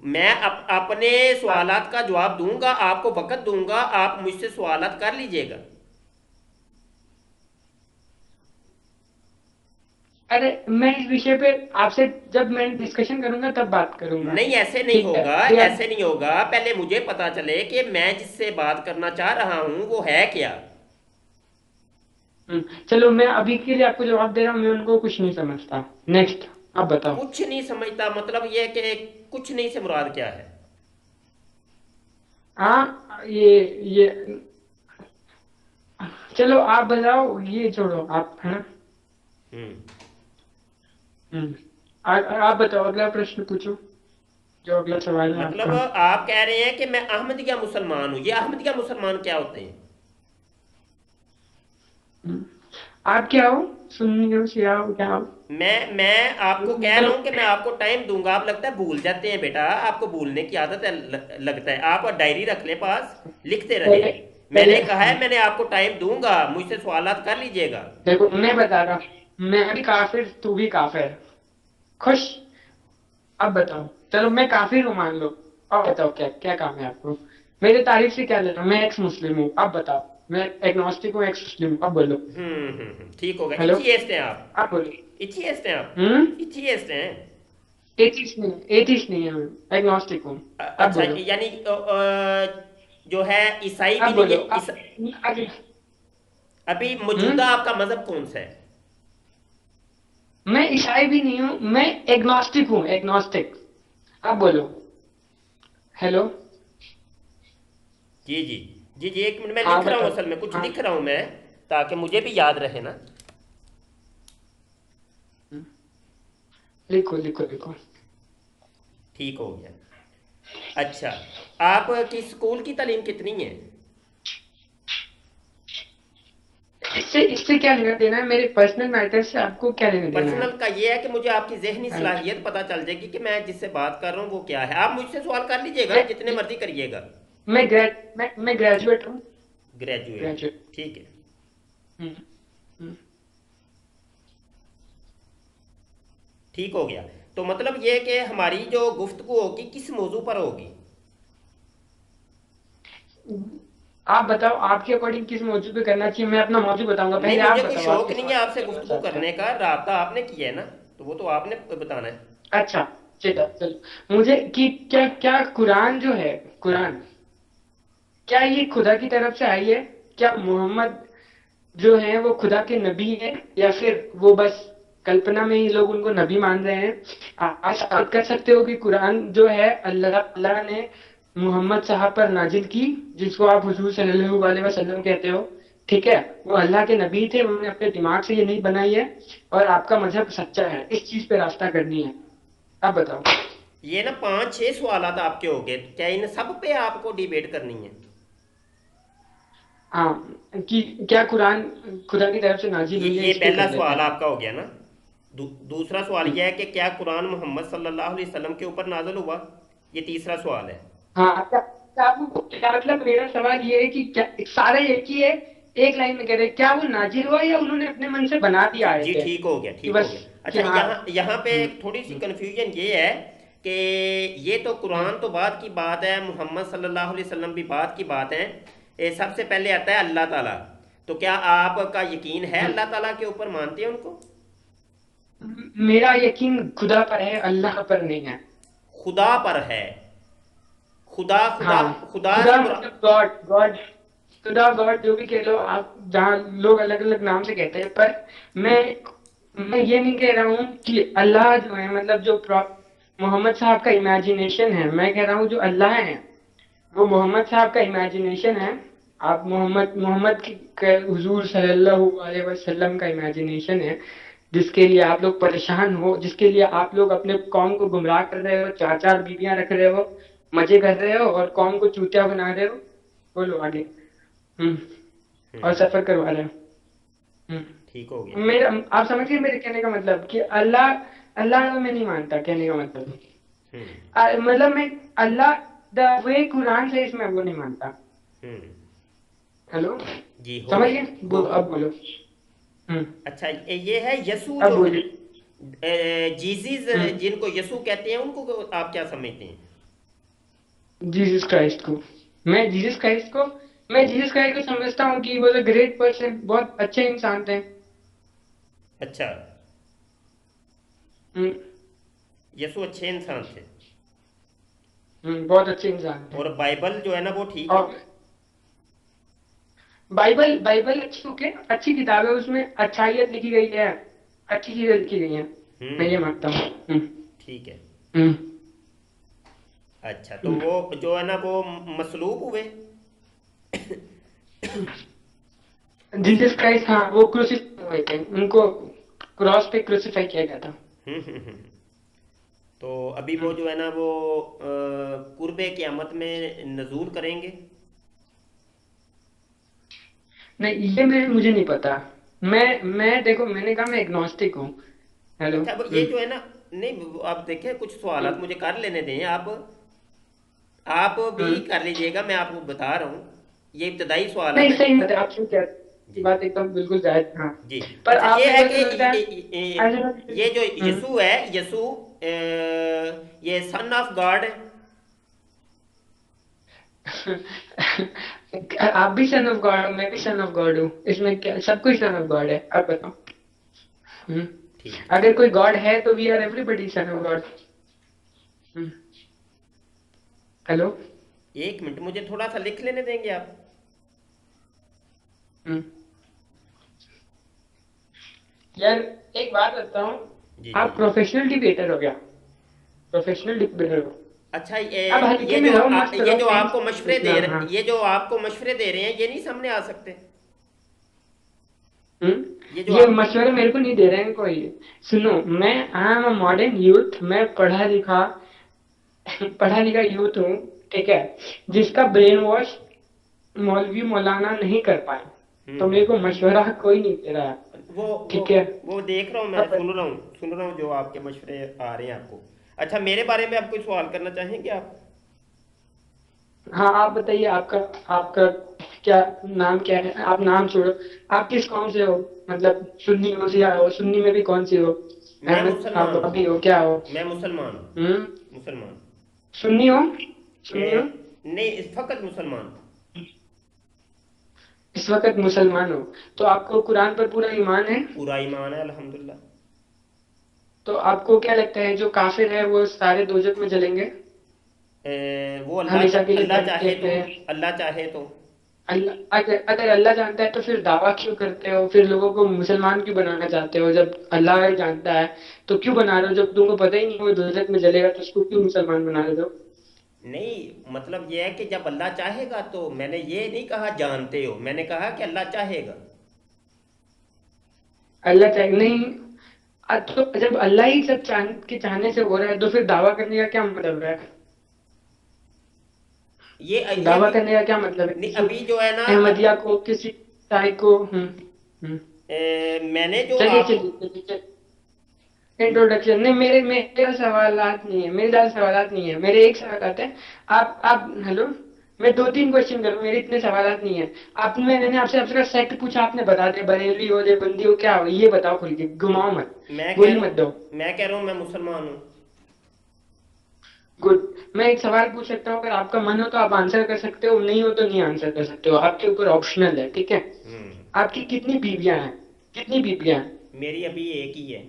मैं अपने आप सवालात का जवाब दूंगा, आपको वक्त दूंगा, आप मुझसे सवालात कर लीजिएगा। अरे मैं इस विषय पे आपसे जब मैं डिस्कशन करूंगा तब बात करूंगा। नहीं, ऐसे नहीं ठीक है होगा, अभी आप। ऐसे नहीं होगा। पहले मुझे पता चले कि मैं जिससे बात करना चाह रहा हूं वो है क्या। चलो मैं अभी के लिए आपको जवाब दे रहा हूँ, मैं उनको कुछ नहीं समझता। नेक्स्ट आप बताओ। कुछ नहीं समझता मतलब ये कि कुछ नहीं से मुराद क्या है? हाँ ये चलो आप बताओ, ये छोड़ो आप, है ना। हम्म। हम्म आप बताओ, अगला प्रश्न पूछो, जो अगला सवाल है मतलब आपका। आप कह रहे हैं कि मैं अहमदिया मुसलमान हूं। ये अहमदिया मुसलमान क्या होते हैं? हम्म, आप क्या हो? सुन्नी हो, शिया हो, क्या हो? मैं आपको कह रहा हूं कि मैं आपको टाइम दूंगा। आप लगता है भूल जाते हैं बेटा, आपको भूलने की आदत है। लगता है आप डायरी रख ले पास, लिखते रहे। पहले मैंने पहले कहा है मैंने आपको टाइम दूंगा, मुझसे सवालात कर लीजिएगा। देखो मैं बता रहा हूँ, मैं भी काफिर, तू भी काफिर। खुश? अब बताओ। चलो मैं काफिर हूँ मान लो। अब बताओ क्या क्या काम है आपको? मेरे तारीफ से क्या लेना? मैं एक्स मुस्लिम हूँ, अब बताओ। मैं एग्नोस्टिक हूँ, एक्स मुस्लिम हूँ, अब बोलो। ठीक हो गया। हेलो, इथिएस्ट हैं आप? आप बोलो। इथिएस्ट हैं आप? हम्म इथिएस्ट हैं? एथिस्ट नहीं, एथिस्ट नहीं है, मैं एग्नोस्टिक हूँ। अब अच्छा, बोलो। यानी जो है ईसाई भी अब नहीं बोलो है अब। अभी हम्म मौजूदा आपका मजहब कौन सा है? मैं ईसाई भी नहीं हूँ, मैं एग्नोस्टिक हूँ, एग्नोस्टिक। अब बोलो। हेलो। जी जी। जी जी, एक मिनट, मैं हाँ लिख रहा हूँ, बताओ। असल में कुछ हाँ। लिख रहा हूँ मैं, ताकि मुझे भी याद रहे ना। हम्म, लिखो लिखो लिखो। ठीक हो गया। अच्छा, आप की स्कूल की तालीम कितनी है? इससे इससे क्या लेना देना है? मेरे पर्सनल मैटर से आपको क्या लेना देना है? पर्सनल का ये है कि मुझे आपकी जहनी हाँ, सलाहियत पता चल जाएगी कि मैं जिससे बात कर रहा हूँ वो क्या है। आप मुझसे सवाल कर लीजिएगा, जितने मैं मर्जी करिएगा। मैं ग्रेजुएट हूँ। ग्रेजुएट है, ग्रेजुएट। ठीक है। हम्म हम्म। ठीक हो गया। तो मतलब ये कि हमारी जो गुफ्तगू होगी किस मौजू पर होगी? आप बताओ आपके अकॉर्डिंग किस मौजू पे करना चाहिए, मैं अपना मौजू बताऊंगा। नहीं, पहले आप मुझे कोई बताओ आप शौक किस नहीं है मौजू पे आपसे करना गुफ्तगू चाहते करने हैं। का। राब्ता आपने किया है ना, तो वो तो आपने बताना है। अच्छा, चलो चलो मुझे कि क्या क्या कुरान जो है, कुरान क्या ये खुदा की तरफ से आई है? क्या मोहम्मद जो है वो खुदा के नबी है, या फिर वो बस कल्पना में ही लोग उनको नबी मान रहे हैं? आप साबित कर सकते हो कि कुरान जो है अल्लाह अल्लाह ने मोहम्मद साहब पर नाजिल की, जिसको आप हुजूर सल्लल्लाहु अलैहि वसल्लम कहते हो। ठीक है, वो अल्लाह के नबी थे, उन्होंने अपने दिमाग से ये नहीं बनाई है। और आपका मजहब सच्चा है, इस चीज पे रास्ता करनी है। आप बताओ। ये ना 5-6 सवालात आपके हो गए, क्या इन सब पे आपको डिबेट करनी है? हाँ, कि क्या कुरान खुदा की तरफ से नाजिल हुई है, ये इस पे पहला कर लेते सवाल हैं। आपका हो गया ना। दूसरा सवाल हम्म। यह है कि क्या कुरान मोहम्मद सल्लल्लाहु अलैहि वसल्लम के ऊपर नाज़िल हुआ? ये तीसरा सवाल है। हाँ क्या मतलब, मेरा सवाल ये है कि क्या सारे एक ही है, एक लाइन में कह रहे हैं, क्या वो नाजिल हुआ या उन्होंने अपने मन से बना दिया जी आए जी, थे? ठीक हो गया, कि ठीक हो बस गया। कि अच्छा, हाँ। यहाँ यहाँ पे हम्म एक थोड़ी सी हम्म कन्फ्यूजन ये है कि ये तो हम्म कुरान तो बाद की बात है, मोहम्मद सल्लल्लाहु अलैहि वसल्लम भी बाद की बात है। सबसे पहले आता है अल्लाह ताला। तो क्या आपका यकीन है हम्म। अल्लाह ताला के ऊपर? मानते हैं उनको? मेरा यकीन खुदा पर है, अल्लाह पर नहीं है। खुदा पर है। खुदा खुदा हाँ, खुदा से खुदा मुरा मतलब गॉड, गॉड, खुदा गॉड जो भी कह लो आप, जहाँ लोग अलग अलग नाम से कहते हैं। पर मैं मैं ये नहीं कह रहा हूँ कि अल्लाह जो है, मतलब जो मोहम्मद साहब का इमेजिनेशन है, मैं कह रहा हूँ जो अल्लाह है वो मोहम्मद साहब का इमेजिनेशन है। आप मोहम्मद के हुजूर सल्लल्लाहु अलैहि वसल्लम का इमेजिनेशन है, जिसके लिए आप लोग परेशान हो, जिसके लिए आप लोग अपने कौम को गुमराह कर रहे हो, चार चार बीवियां रख रहे हो, मजे कर रहे हो और कौम को चूतिया बना रहे हो। बोलो आगे। हम्म और हम्म, सफर करवा रहे हो। ठीक हो गया। मेरा, आप समझ गए मेरे कहने का मतलब कि अल्लाह, अल्लाह में नहीं मानता, कहने का मतलब। हम्म मतलब मैं अल्लाह द वे कुरान से इसमें वो नहीं मानता। हम्म। हेलो, जी, हो समझ गया। गए? हो अब बोलो। हम्म अच्छा, ये है यसु अब जो है, बोलिए। जीजीज हम्म जिनको यसु कहते हैं उनको आप क्या समझते हैं? जीसस क्राइस्ट को, मैं जीसस क्राइस्ट को मैं जीसस क्राइस्ट को समझता हूँ कि वो ग्रेट पर्सन, बहुत अच्छे इंसान थे। अच्छा, हम्म, यीशु अच्छे इंसान थे। बहुत अच्छे इंसान थे। और बाइबल जो है ना वो ठीक है। और बाइबल बाइबल अच्छी ओके, अच्छी किताब है, उसमें अच्छाइयत लिखी गई है, अच्छी चीजें लिखी गई हैं। मैं ये हम्म। मानता हूँ। हम्म। ठीक है। हम्म। अच्छा, तो वो जो है ना वो मसलूब हुए। जीसस क्राइस्ट, हाँ वो क्रूसिफाई हुए थे, उनको क्रॉस पे क्रूसिफाई किया गया था। हम्म। तो अभी वो हम्म। जो है ना वो कुर्बे क़यामत में नजूल करेंगे। नहीं, ये मुझे नहीं पता। मैं देखो, मैंने कहा मैं एग्नोस्टिक हूँ। हेलो। अच्छा, अब ये जो है ना, नहीं आप देखिए कुछ सवालात हम्म। मुझे कर लेने दें। आप भी हम्म। कर लीजिएगा, मैं आपको बता रहा हूँ। ये इब्तदाई सवालात नहीं, है सही जी। बात है, आप क्यों कह ये जी बात एकदम बिल्कुल जायज, हाँ। जी। पर अच्छा, आप ये मेरे है को कि ऐसा लगता है ये जो हम्म। यसु है, यसु ये सन ऑफ गॉड है। आप भी सन ऑफ गॉड हो, मैं भी सन ऑफ गॉड हूँ, इसमें क्या, सब कुछ सन ऑफ गॉड है, आप बताओ। हम्म। ठीक है। अगर कोई गॉड है तो we are everybody son of God. Hello. एक मिनट, मुझे थोड़ा सा लिख लेने देंगे आप। हम्म। यार, एक बात बताता हूँ, जी जी आप जी। प्रोफेशनल डिबेटर हो गया, प्रोफेशनल डिबेटर हो। अच्छा, अब हल्के में रहो, मस्त ये रहो, जो मेन आपको मशवरे सोचना, हाँ। ये जो आपको मशवरे दे रहे हैं, ये नहीं सामने आ सकते? ये जो ये आप मशवरे मेरे को नहीं दे रहे हैं कोई। सुनो, मैं I am a modern youth, मैं पढ़ा लिखा यूथ हूँ, ठीक है, जिसका ब्रेन वॉश मौलवी मौलाना नहीं कर पाए, तो मेरे को हम्म। मशवरा कोई नहीं दे रहा है। वो वो ठीक है। वो देख रहा हूँ, मैं अब सुन रहा हूँ जो आपके मशवरे आ रहे हैं आपको। अच्छा, मेरे बारे में आप कोई सवाल करना चाहेंगे आप? हाँ, आप बताइए, आपका आपका क्या नाम क्या है, आप नाम छोड़ो, आप किस कौम से हो, मतलब सुन्नी हो शिया हो, सुन्नी में भी कौन सी हो, मैं अहमद आप मुसलमान अभी हो, हूँ। क्या हो? मैं मुसलमान हम्म। हूँ। मुसलमान। सुन्नी हो, सुन्नी हो, नहीं, इस फकत मुसलमान। इस वक्त मुसलमान हो, तो आपको कुरान पर पूरा ईमान है? पूरा ईमान है अल्हम्दुलिल्लाह। तो आपको क्या लगता है जो काफिर है वो सारे दोजख में जलेंगे, वो हमेशा के लिए अल्लाह तड़पते चाहे तो। हुए? अल्लाह चाहे तो। अल्लाह, अगर अल्लाह जानता है तो फिर दावा क्यों करते हो, फिर लोगों को मुसलमान क्यों बनाना चाहते हो, जब अल्लाह ही जानता है तो क्यों बना रहे हो, जब तुमको पता ही नहीं वो दोजख में जलेगा तो उसको क्यों मुसलमान बना रहे हो? नहीं, मतलब ये है कि जब अल्लाह चाहेगा, तो मैंने ये नहीं कहा जानते हो, मैंने कहा कि अल्लाह चाहेगा। अल्लाह चाहे नहीं, तो जब अल्लाह ही सब के चाहने से हो रहा है तो फिर दावा करने का क्या मतलब है? ये दावा अभी करने का क्या मतलब है नहीं, किसी अभी जो है ना अहमदिया को, किसी साई को? हम्म। मैंने जो चलिए आप चलिए चलिए, इंट्रोडक्शन नहीं, मेरे सवालात नहीं है, मेरे ज्यादा सवालात नहीं है, मेरे एक सवालात है। आप हेलो, मैं दो तीन क्वेश्चन करूँ, मेरे इतने सवालात नहीं है। मैंने आपसे आपका सेक्ट पूछा, आपने बता दिया, बरेली हो देवबंदी हो, क्या हो, ये बताओ खुल के, घुमाओ मत, गोली मत दो। मैं कह रहा हूँ मैं मुसलमान हूँ। गुड। मैं एक सवाल पूछ सकता हूँ, अगर आपका मन हो तो आप आंसर कर सकते हो, नहीं हो तो नहीं आंसर कर सकते हो, आपके ऊपर ऑप्शनल है, ठीक है? हम्म। आपकी कितनी बीवियां हैं, कितनी बीवियां हैं? मेरी अभी एक ही है।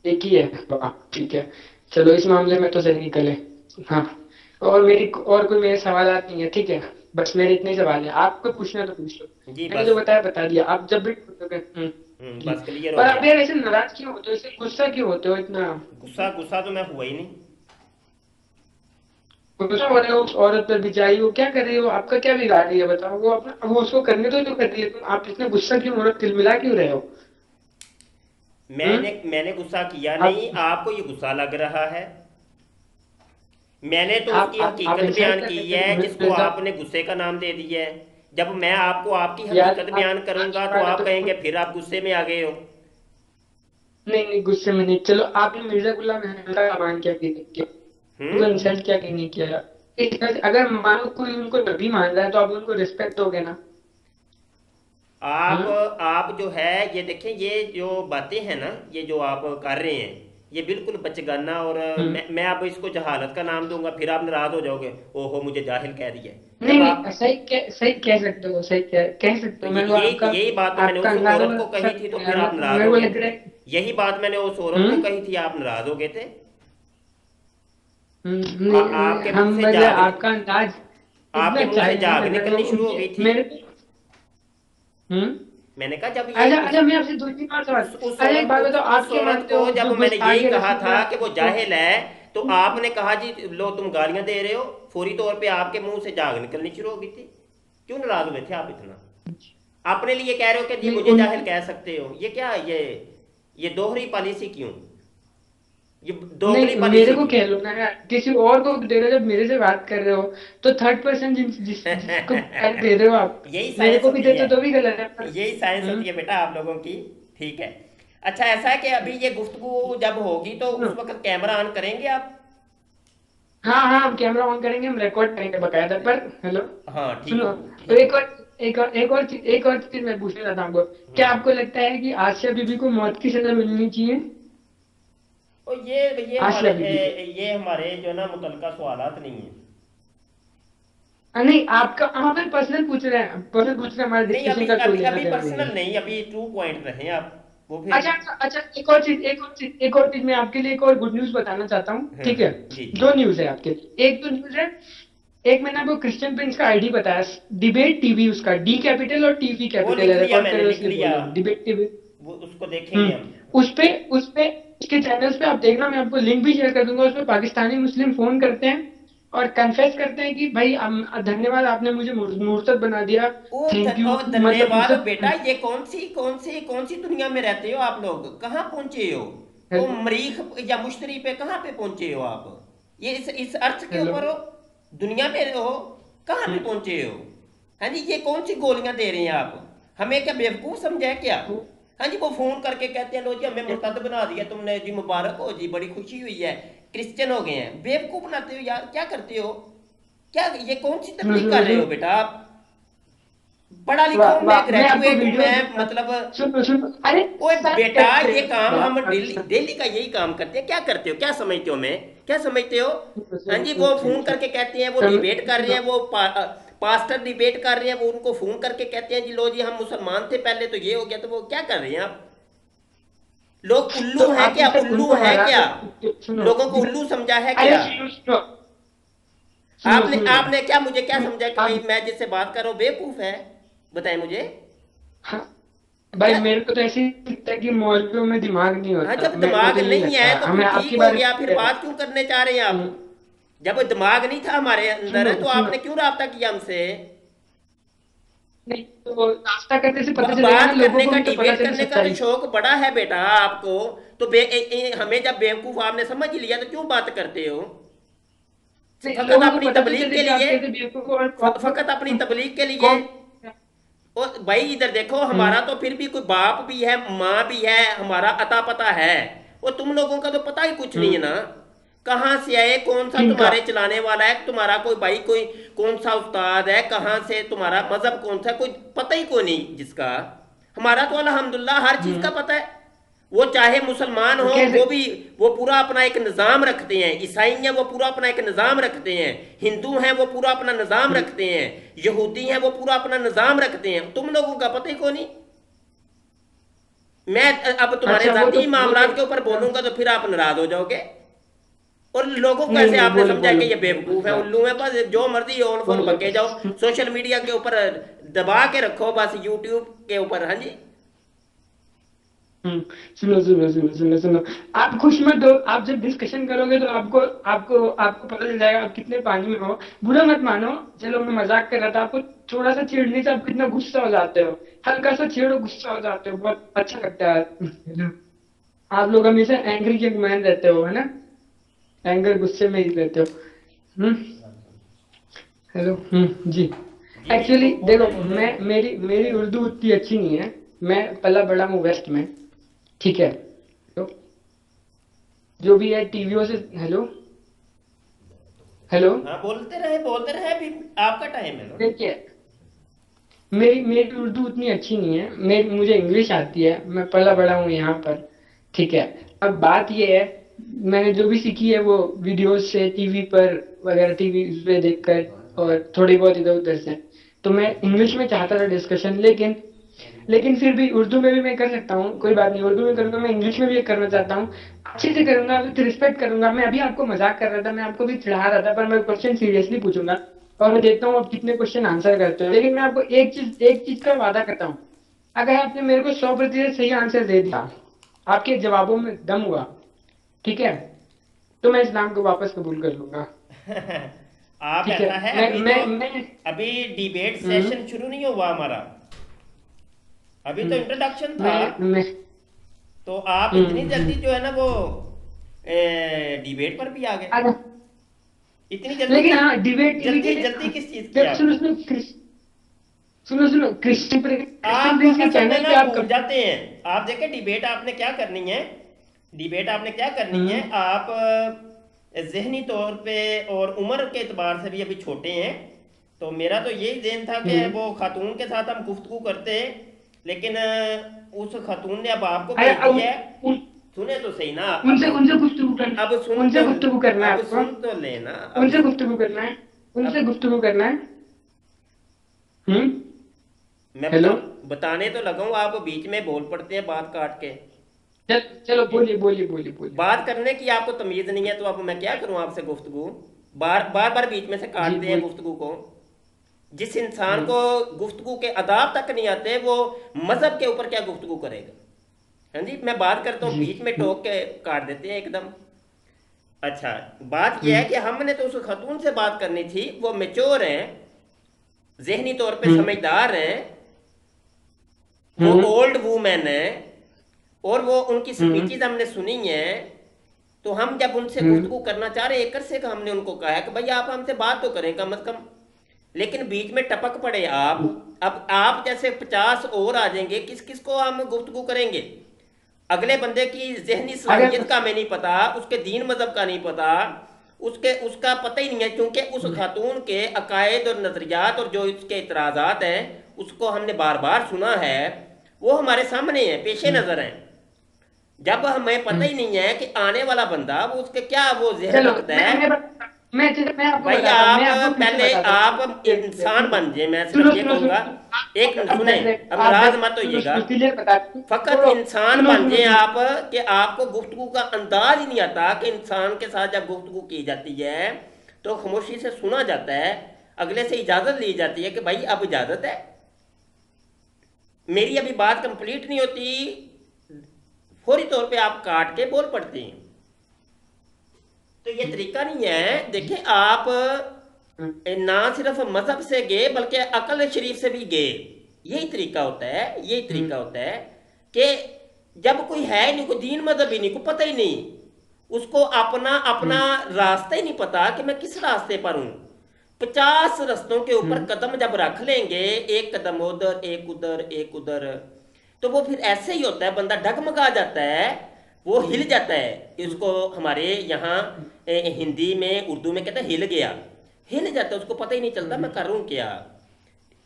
एक ही है, वाह, ठीक है। चलो, इस मामले में तो सही निकले। हाँ। और कोई मेरे सवालात नहीं है, ठीक है, बस मेरे इतने ही सवाल है, आपको पूछना तो पूछ लो। जी मैंने जो बस। बताया बता दिया, आप जब भी पूछोगे। जी। बस क्लियर हो पर गया। आप यार ऐसे नाराज क्यों होते हो, ऐसे गुस्सा क्यों होते हो इतना? गुस्सा गुस्सा तो मैं हुआ ही नहीं। गुस्सा हो रहे हो उस औरत पर, बेचारी, वो क्या कर रही हो, आपका क्या बिगाड़ रही है बताओ, वो अपना वो उसको करने तो जो कर रही है, तुम आप इतने गुस्सा क्यों हो रहे हो, तिलमिला क्यों रहे हो? मैंने हम्म। मैंने गुस्सा किया आप नहीं, आपको ये गुस्सा लग रहा है। मैंने तो उसकी आप हकीकत इंसल्ट बयान कर की रहे थे है जिसको मिर्जा। आपने गुस्से का नाम दे दिया है। जब मैं आपको आपकी यार, हकीकत आप बयान करूंगा अच्छी तो बात है आप तो, कहेंगे फिर आप गुस्से में आ गए हो। नहीं नहीं, गुस्से में नहीं, चलो, आपने मिर्जा गुलाम अहमद का अपमान क्या किया, उनको हम्म। इंसल्ट क्या कि नहीं किया? अगर मान लो कोई उनको नबी मान रहा है तो आप उनको रिस्पेक्ट दोगे ना? आप हम्म। आप जो है ये देखें, ये जो बातें हैं ना, ये जो आप कर रहे हैं, ये बिल्कुल बचगाना। और हम्म। मैं अब इसको जहालत का नाम दूंगा, फिर आप नाराज हो जाओगे, ओहो मुझे जाहिल कह दिया है। नहीं जब नहीं, आप सही कह सकते हो, सही कह सकते तो हो, मेरे को आपका यही बात तो मैंने आपका उस अंदाजा औरत को कही समझ थी, तो गया, फिर आप नाराज मेरे हो को गए लग थे। रहा है। यही बात मैंने वो सौरभ को कही थी, आप नाराज हो गए थे। आपके मुंह हम से मतलब झाग आपका अंदाज आपके इतना मुंह से चाहिए ना, झाग मतलब निकलनी शुरू हो उनके गई थी। मेरे को। हम्म। मैंने कहा जब ये अच्छा अच्छा, मैं आपसे दो तीन बार सवाल। अच्छा एक बात बताओ, आप उस क्या औरत मानते को हो जब जो मैंने यही गुस्ताखी कहा रसूल था कि वो को। जाहिल है, तो आपने कहा जी लो तुम गालियां दे रहे हो, फौरी तौर पे आपके मुंह से झाग निकलनी शुरू हो गई थी। क्यों नाराज हुए थे आप इतना? अपने लिए कह रहे हो कि जी नहीं मुझे जाहिल उनकी। कह सकते हो, ये क्या, ये दोहरी पॉलिसी क्यों, ये दोगली नहीं मेरे पॉलिसी को क्यों? कह लो ना यार, किसी और को दे रहे हो, जब मेरे से बात कर रहे हो तो थर्ड पर्सन जिसको पहले दे रहे हो आप, यही मेरे साइंस को भी होती है, देते तो भी गलत है पर। यही साइंस होती है बेटा आप लोगों की। ठीक है। अच्छा ऐसा है कि अभी ये गुफ्तगू जब होगी तो सुनो। उस वक्त कैमरा ऑन करेंगे आप? हाँ हाँ, हम कैमरा ऑन करेंगे, हम रिकॉर्ड करेंगे बकायदा, पर हेलो। हाँ ठीक सुनो, है तो ठीक है। एक और चीज मैं पूछना चाहता हूँ आपको। क्या हम्म। आपको लगता है कि आसिया बीबी को मौत की सजा मिलनी चाहिए? और ये हमारे आसिया बीबी को। ये हमारे जो ना मुतलका सवालात नहीं है। नहीं आपका, हम फिर पर्सनल पूछ रहे हैं, पर्सनल पूछ रहे हैं, हमारे नहीं डिस्कशन अभी का कोई अभी लेना अभी देना नहीं है। पर्सनल नहीं, अभी टू पॉइंट रहे आप, वो फिर। अच्छा अच्छा अच्छा, एक और चीज मैं आपके लिए एक और गुड न्यूज बताना चाहता हूँ, हाँ ठीक है। हाँ जी जी। दो न्यूज है आपके लिए, एक तो न्यूज है। एक मैंने आपको क्रिश्चियन प्रिंस का आईडी बताया, डिबेट टीवी, उसका डी कैपिटल और टीवी वो कैपिटल लिख है, लिया रिकॉर्ड मैंने, कर लो लिख इसलिए लिया। बोल रहा हूँ, डिबेट टीवी। वो उसको देखेंगे हम। उस पे उसके चैनल्स पे आप देखना, मैं आपको लिंक भी शेयर कर दूंगा, उसमें पाकिस्तानी मुस्लिम फोन करते हैं और कन्फेस करते हैं कि भाई धन्यवाद, आपने मुझे मुर्तद बना दिया। थैंक यू, ओ मतलब धन्यवाद बेटा, मुर्तद। ये कौन सी दुनिया में रहते हो आप लोग, कहाँ पहुंचे हो? वो हेलो। मरीख या मुश्तरी पे कहाँ पे पहुंचे हो आप? ये इस अर्थ के हेलो। ऊपर हो, दुनिया में हो, कहाँ पे हम्म, पहुंचे हो? हाँ जी, ये कौन सी गोलियां दे रहे हैं आप? हमें क्या बेवकूफ समझा है क्या? तो हाँ जी, वो फोन करके कहते हैं लो जी हमें मुर्तद बना दिया तुमने जी, मुबारक हो जी, बड़ी खुशी हुई है, क्रिश्चियन हो गए हैं। बेवकूफ बनाते हो यार, क्या करते हो? क्या ये कौन सी सुनो तबलीग सुनो कर रहे सुनो। हो बेटा आप? पढ़ा लिखा वाह हूं मैं, वाह, मैं आपको ग्रेजुएट हूं वीडियो मैं, दूंगा। मतलब। सुनो सुनो, अरे ओए सब बेटा, करते ये हैं काम यार हम डेली पाकिस्तान। डेली का यही काम करते हैं, क्या करते हो, क्या समझते हो, मैं क्या समझते हो? सुनो हाँ सुनो जी, सुनो वो सुनो फोन सुनो। करके कहते हैं वो डिबेट कर रहे सुनो। हैं, वो पास्टर डिबेट कर रहे हैं, वो उनको फोन करके कहते हैं जी लो जी हम मुसलमान थे पहले तो ये हो गया, तो वो क्या कर रहे हैं आप? लोग तो उल्लू हैं आप क्या, जैसे उल्लू उनको हैं हरा क्या? के सुनो। लोगों को उल्लू समझा है अरे क्या? सुनो सुनो सुनो आपने सुनो। आपने क्या मुझे क्या सुनो समझा कि भाई आप। मैं जिससे बात कर रहा हूँ बेवकूफ है? बताएं मुझे। हाँ भाई, क्या? मेरे को तो ऐसे ही लगता है कि मौलवियों में दिमाग नहीं हाँ, होता, जब मैं दिमाग मुझे यही नहीं लगता है है, तो हमें फिर ठीक आपके हो बारे गया, में फिर कह रहा बात क्यों करने चाह रहे हैं आप? हूँ। जब दिमाग नहीं था हमारे अंदर सुनो तो सुनो। आपने क्यों राब्ता किया हमसे? नहीं तो नाश्ता करने से पता चलेगा ना, बात लोगों करने को का, भी तो पता डिबेट चले करने का तो सच्चाई। शौक बड़ा है बेटा आपको। तो हमें जब बेवकूफ आपने समझ लिया तो क्यों बात करते हो? नहीं, फकत लोगों को अपनी पता तो तबलीग चले के कि आप लिए, कैसे बेवकूफ हो और कौन फकत अपनी कौन तबलीग के लिए। कौन। और भाई इधर देखो, हम्म। हमारा तो फिर भी कोई बाप भी है, माँ भी है, हमारा अता पता है। और तुम लोगों का तो पता ही कुछ नहीं है हम्म। ना। कहाँ से आए, कौन सा किनका? तुम्हारे चलाने वाला है, तुम्हारा कोई भाई, कोई कौन सा उस्ताद है, कहाँ से तुम्हारा मजहब कौन सा, कोई पता ही को नहीं जिसका। हमारा तो अल्हम्दुलिल्लाह हर चीज का हम्म। पता है। वो चाहे मुसलमान तो हो, कैसे? वो भी वो पूरा अपना एक निज़ाम रखते हैं, ईसाई हैं वो पूरा अपना एक निज़ाम रखते हैं, हिंदू हैं वो पूरा अपना निज़ाम हम्म। रखते हैं, यहूदी हैं वो पूरा अपना निज़ाम रखते हैं, तुम लोगों का पता ही को नहीं। मैं अब तुम्हारे अच्छा जाती वो मामलात तो के ऊपर बोलूंगा तो फिर आप नाराज हो जाओगे। और लोगों को नहीं ऐसे नहीं, आपने बोलो समझा बोलो कि ये बोलो बेवकूफ है, उल्लू है, बस जो मर्जी ऑन फोन बोलो। बके जाओ, सोशल मीडिया के ऊपर दबा के रखो बस, यूट्यूब के ऊपर। हाँ जी। हम्म। सुनो सुनो सुनो सुनो सुनो। आप खुश मत हो, आप जब डिस्कशन करोगे तो आपको आपको आपको पता चल जाएगा आप कितने पानी में हो। बुरा मत मानो, चलो मैं मजाक कर रहा था, आपको थोड़ा सा छेड़ने से आप कितना गुस्सा हो जाते हो। हल्का सा छेड़ो, गुस्सा हो जाते हो, बहुत अच्छा लगता है। आप लोग हमेशा एंग्री यंग मैन रहते हो, है ना? एंगर, गुस्से में ही रहते हो। हम्म। हेलो। जी। जी जी, एक्चुअली देखो, बोले बोले। मैं मेरी मेरी उर्दू उतनी अच्छी नहीं है। मैं पला बड़ा हूँ वेस्ट में, ठीक है। तो जो भी है टीवीओ से। हेलो। हेलो। हाँ बोलते रहे, अभी आपका टाइम है ना। देखिए, मेरी मेरी उर्दू उतनी अच्छी नहीं है, मुझे इंग्लिश आती है, मैं पला बड़ा हूँ यहाँ पर, ठीक है। अब बात ये है, मैंने जो भी सीखी है वो वीडियोस से, टीवी पर वगैरह, टीवी पे देखकर और थोड़ी बहुत इधर उधर से। तो मैं इंग्लिश में चाहता था डिस्कशन, लेकिन लेकिन फिर भी उर्दू में भी मैं कर सकता हूँ, कोई बात नहीं, उर्दू में करूंगा, मैं इंग्लिश में भी करना चाहता हूँ, अच्छे से करूंगा, विथ रिस्पेक्ट करूंगा। मैं अभी आपको मजाक कर रहा था, मैं आपको भी चिढ़ा रहा था, पर मैं क्वेश्चन सीरियसली पूछूंगा और मैं देखता हूँ आप कितने क्वेश्चन आंसर करते हो। लेकिन मैं आपको एक चीज का वादा करता हूँ, अगर आपने मेरे को 100% सही आंसर दे दिया, आपके जवाबों में दम हुआ, ठीक है, तो मैं इस्लाम को वापस कबूल कर लूंगा। आप ठीक है, ऐसा है, मैं अभी डिबेट हम्म, सेशन शुरू नहीं हुआ हमारा, अभी तो हम्म, इंट्रोडक्शन था। मैं तो आप इतनी जल्दी जो है ना वो डिबेट पर भी आ गए, अरे, इतनी जल्दी लेकिन किस, हाँ डिबेट के जल्दी लिए जल्दी किस चीज की सुनो आपको? सुनो सुनो क्रिश्चियन आप प्रिंस के असल में चैनल ना पे आप भूल कब। जाते हैं। आप देखें, डिबेट आपने क्या करनी है, डिबेट आपने क्या करनी है, हम्म, आप जहनी तौर पे और उम्र के एतबार से भी अभी छोटे हैं। तो मेरा तो यही ज़हन था कि हम्म, वो खातून के साथ हम गुफ्तगू करते हैं, लेकिन उस खातून ने अब आपको अरे भेज अब दिया है। सुने तो सही ना, उनसे उनसे गुफ्तगू करना, अब सुन उनसे तो, गुफ्तगू करना है अब आपको, सुन तो लेना। अब उनसे गुफ्तगू करना है, अब उनसे गुफ्तगू करना है। हम्म। मैं हेलो। बताने तो लगा हूँ, आप बीच में बोल पड़ते हैं बात काट के। चलो बोलिए बोलिए बोलिए बोलिए। बात करने की आपको तमीज नहीं है, तो अब मैं क्या करूं आपसे गुफ्तगू, बार बार बार बीच में से जी काटते हैं बोलिए। गुफ्तगू को। जिस इंसान हम्म, को गुफ्तगू के आदाब तक नहीं आते, वो मजहब के ऊपर क्या गुफ्तगू करेगा? हाँ जी, मैं बात करता हूँ, जी। बीच में टोक के काट देते हैं एकदम। अच्छा, बात यह है हम्म, कि हमने तो उस खतून से बात करनी थी, वो मेच्योर हैं, जहनी तौर पे हम्म, समझदार हैं, वो हम्म, ओल्ड वूमेन है, और वो उनकी हम्म, स्पीचेस हमने सुनी है। तो हम जब उनसे हम्म, गुफ्तगू करना चाह रहे, एक से का हमने उनको कहा है कि भाई आप हमसे बात तो करें कम से कम, लेकिन बीच में टपक पड़े आप। अब आप जैसे 50 और आ जाएंगे, किस किस को हम गुफ्तगू करेंगे? अगले बंदे की जहनी अगर सलाहियत का हमें नहीं पता, उसके दीन मजहब का नहीं पता, उसके उसका पता ही नहीं है, क्योंकि उस खातून के अकायद और नजरियात और जो उसके इतराज़ात हैं, उसको हमने बार बार सुना है, वो हमारे सामने है, पेशे हम्म, नज़र हैं। जब हमें पता हम्म, ही नहीं है कि आने वाला बंदा वो उसके क्या वो जहन चलो रखता है। मैं आपको भाई बताता हूँ, मैं आप आपको फिर से पहले बताता हूँ, आप इंसान बन जाए, मैं सुनो सिर्फ ये सुनो कहूंगा। सुनो, एक आप सुने, 10 मिनट, अब आप नाराज दस मत सुनो होइएगा। सुनो क्लियर बता, फकत छोड़ो, इंसान सुनो बन सुनो जाए सुनो, आप, कि आपको गुफ्तगू का अंदाज ही नहीं आता कि इंसान के साथ जब गुफ्तगू की जाती है तो खामोशी से सुना जाता है, अगले से इजाजत ली जाती है कि भाई अब इजाजत है, मेरी अभी बात कंप्लीट नहीं होती, फौरी तौर पे आप काट के बोल पड़ते हैं। तो ये तरीका नहीं है। देखें आप, हम्म, ना सिर्फ मजहब से गए बल्कि अकल शरीफ से भी गए। यही तरीका होता है, यही हम्म, तरीका होता है कि जब कोई है नहीं, कोई दीन मजहब ही नहीं, कोई पता ही नहीं, उसको अपना अपना हम्म, रास्ता ही नहीं पता कि मैं किस रास्ते पर हूं। 50 रास्तों के ऊपर हम्म, कदम जब रख लेंगे, एक कदम उधर एक उधर एक उधर, तो वो फिर ऐसे ही होता है, बंदा डगमगा जाता है, वो हिल जाता है। इसको हमारे यहाँ हिंदी में उर्दू में कहते हैं हिल गया, हिल जाता है, उसको पता ही नहीं चलता मैं हम्म, करूँ क्या।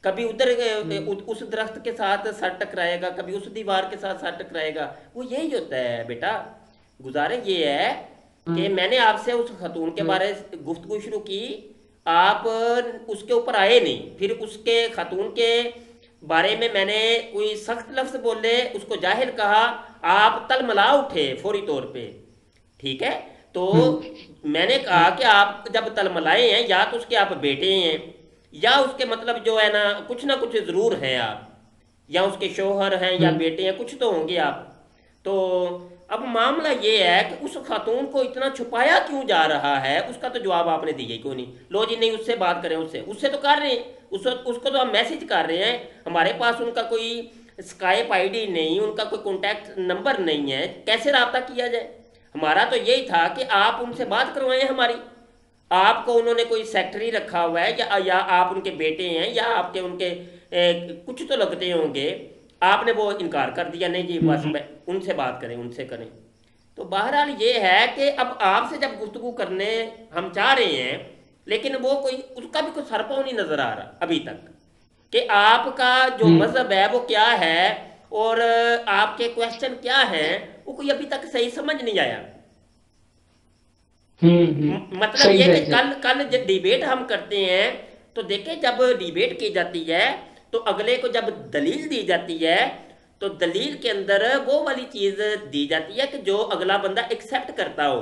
कभी उधर हम्म, उस दरख्त के साथ सर टकराएगा, कभी उस दीवार के साथ सर टकराएगा। वो यही होता है बेटा। गुजारे ये है कि हम्म, मैंने आपसे उस खतून के हम्म, बारे गुफ्तगू शुरू की, आप उसके ऊपर आए नहीं, फिर उसके खतून के बारे में मैंने कोई सख्त लफ्ज बोले, उसको जाहिल कहा, आप तलमला उठे फौरी तौर पे। ठीक है, तो हम्म, मैंने कहा कि आप जब तलमलाए हैं, या तो उसके आप बेटे हैं, या उसके मतलब जो है ना कुछ ज़रूर हैं आप, या उसके शोहर हैं या हम्म, बेटे हैं, कुछ तो होंगे आप। तो अब मामला ये है कि उस खातून को इतना छुपाया क्यों जा रहा है, उसका तो जवाब आपने दिया ही क्यों नहीं। लो जी, नहीं उससे बात करें, उससे उससे तो कर रहे हैं, उसको तो हम मैसेज कर रहे हैं, हमारे पास उनका कोई स्काइप आईडी नहीं, उनका कोई कॉन्टैक्ट नंबर नहीं है, कैसे रब्ता किया जाए? हमारा तो यही था कि आप उनसे बात करवाएं हमारी। आपको उन्होंने कोई सेक्रेटरी रखा हुआ है, या आप उनके बेटे हैं, या आपके उनके कुछ तो लगते होंगे, आपने वो इनकार कर दिया, नहीं जी बस हम्म, मैं उनसे बात करें, उनसे करें। तो बहरहाल ये है कि अब आपसे जब गुफ्तगू करने हम चाह रहे हैं, लेकिन वो कोई उसका भी कोई सरपाव नहीं नजर आ रहा अभी तक, कि आपका जो हम्म, मजहब है वो क्या है, और आपके क्वेश्चन क्या हैं, वो कोई अभी तक सही समझ नहीं आया। मतलब सही ये कि सही सही। कल कल जब डिबेट हम करते हैं, तो देखें जब डिबेट की जाती है, तो अगले को जब दलील दी जाती है तो दलील के अंदर वो वाली चीज दी जाती है कि जो अगला बंदा एक्सेप्ट करता हो।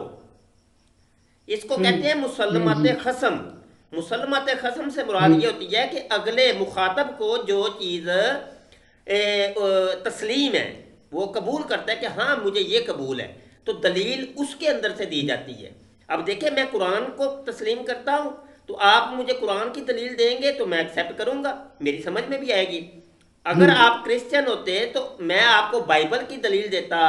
इसको कहते हैं मुसलमत जी खसम। मुसलमत खसम से मुराद जी ये होती है कि अगले मुखातब को जो चीज़ तस्लीम है, वो कबूल करता है कि हाँ मुझे ये कबूल है, तो दलील उसके अंदर से दी जाती है। अब देखिए, मैं कुरान को तस्लीम करता हूँ, तो आप मुझे कुरान की दलील देंगे तो मैं एक्सेप्ट करूँगा, मेरी समझ में भी आएगी। अगर जी आप क्रिश्चियन होते तो मैं आपको बाइबल की दलील देता,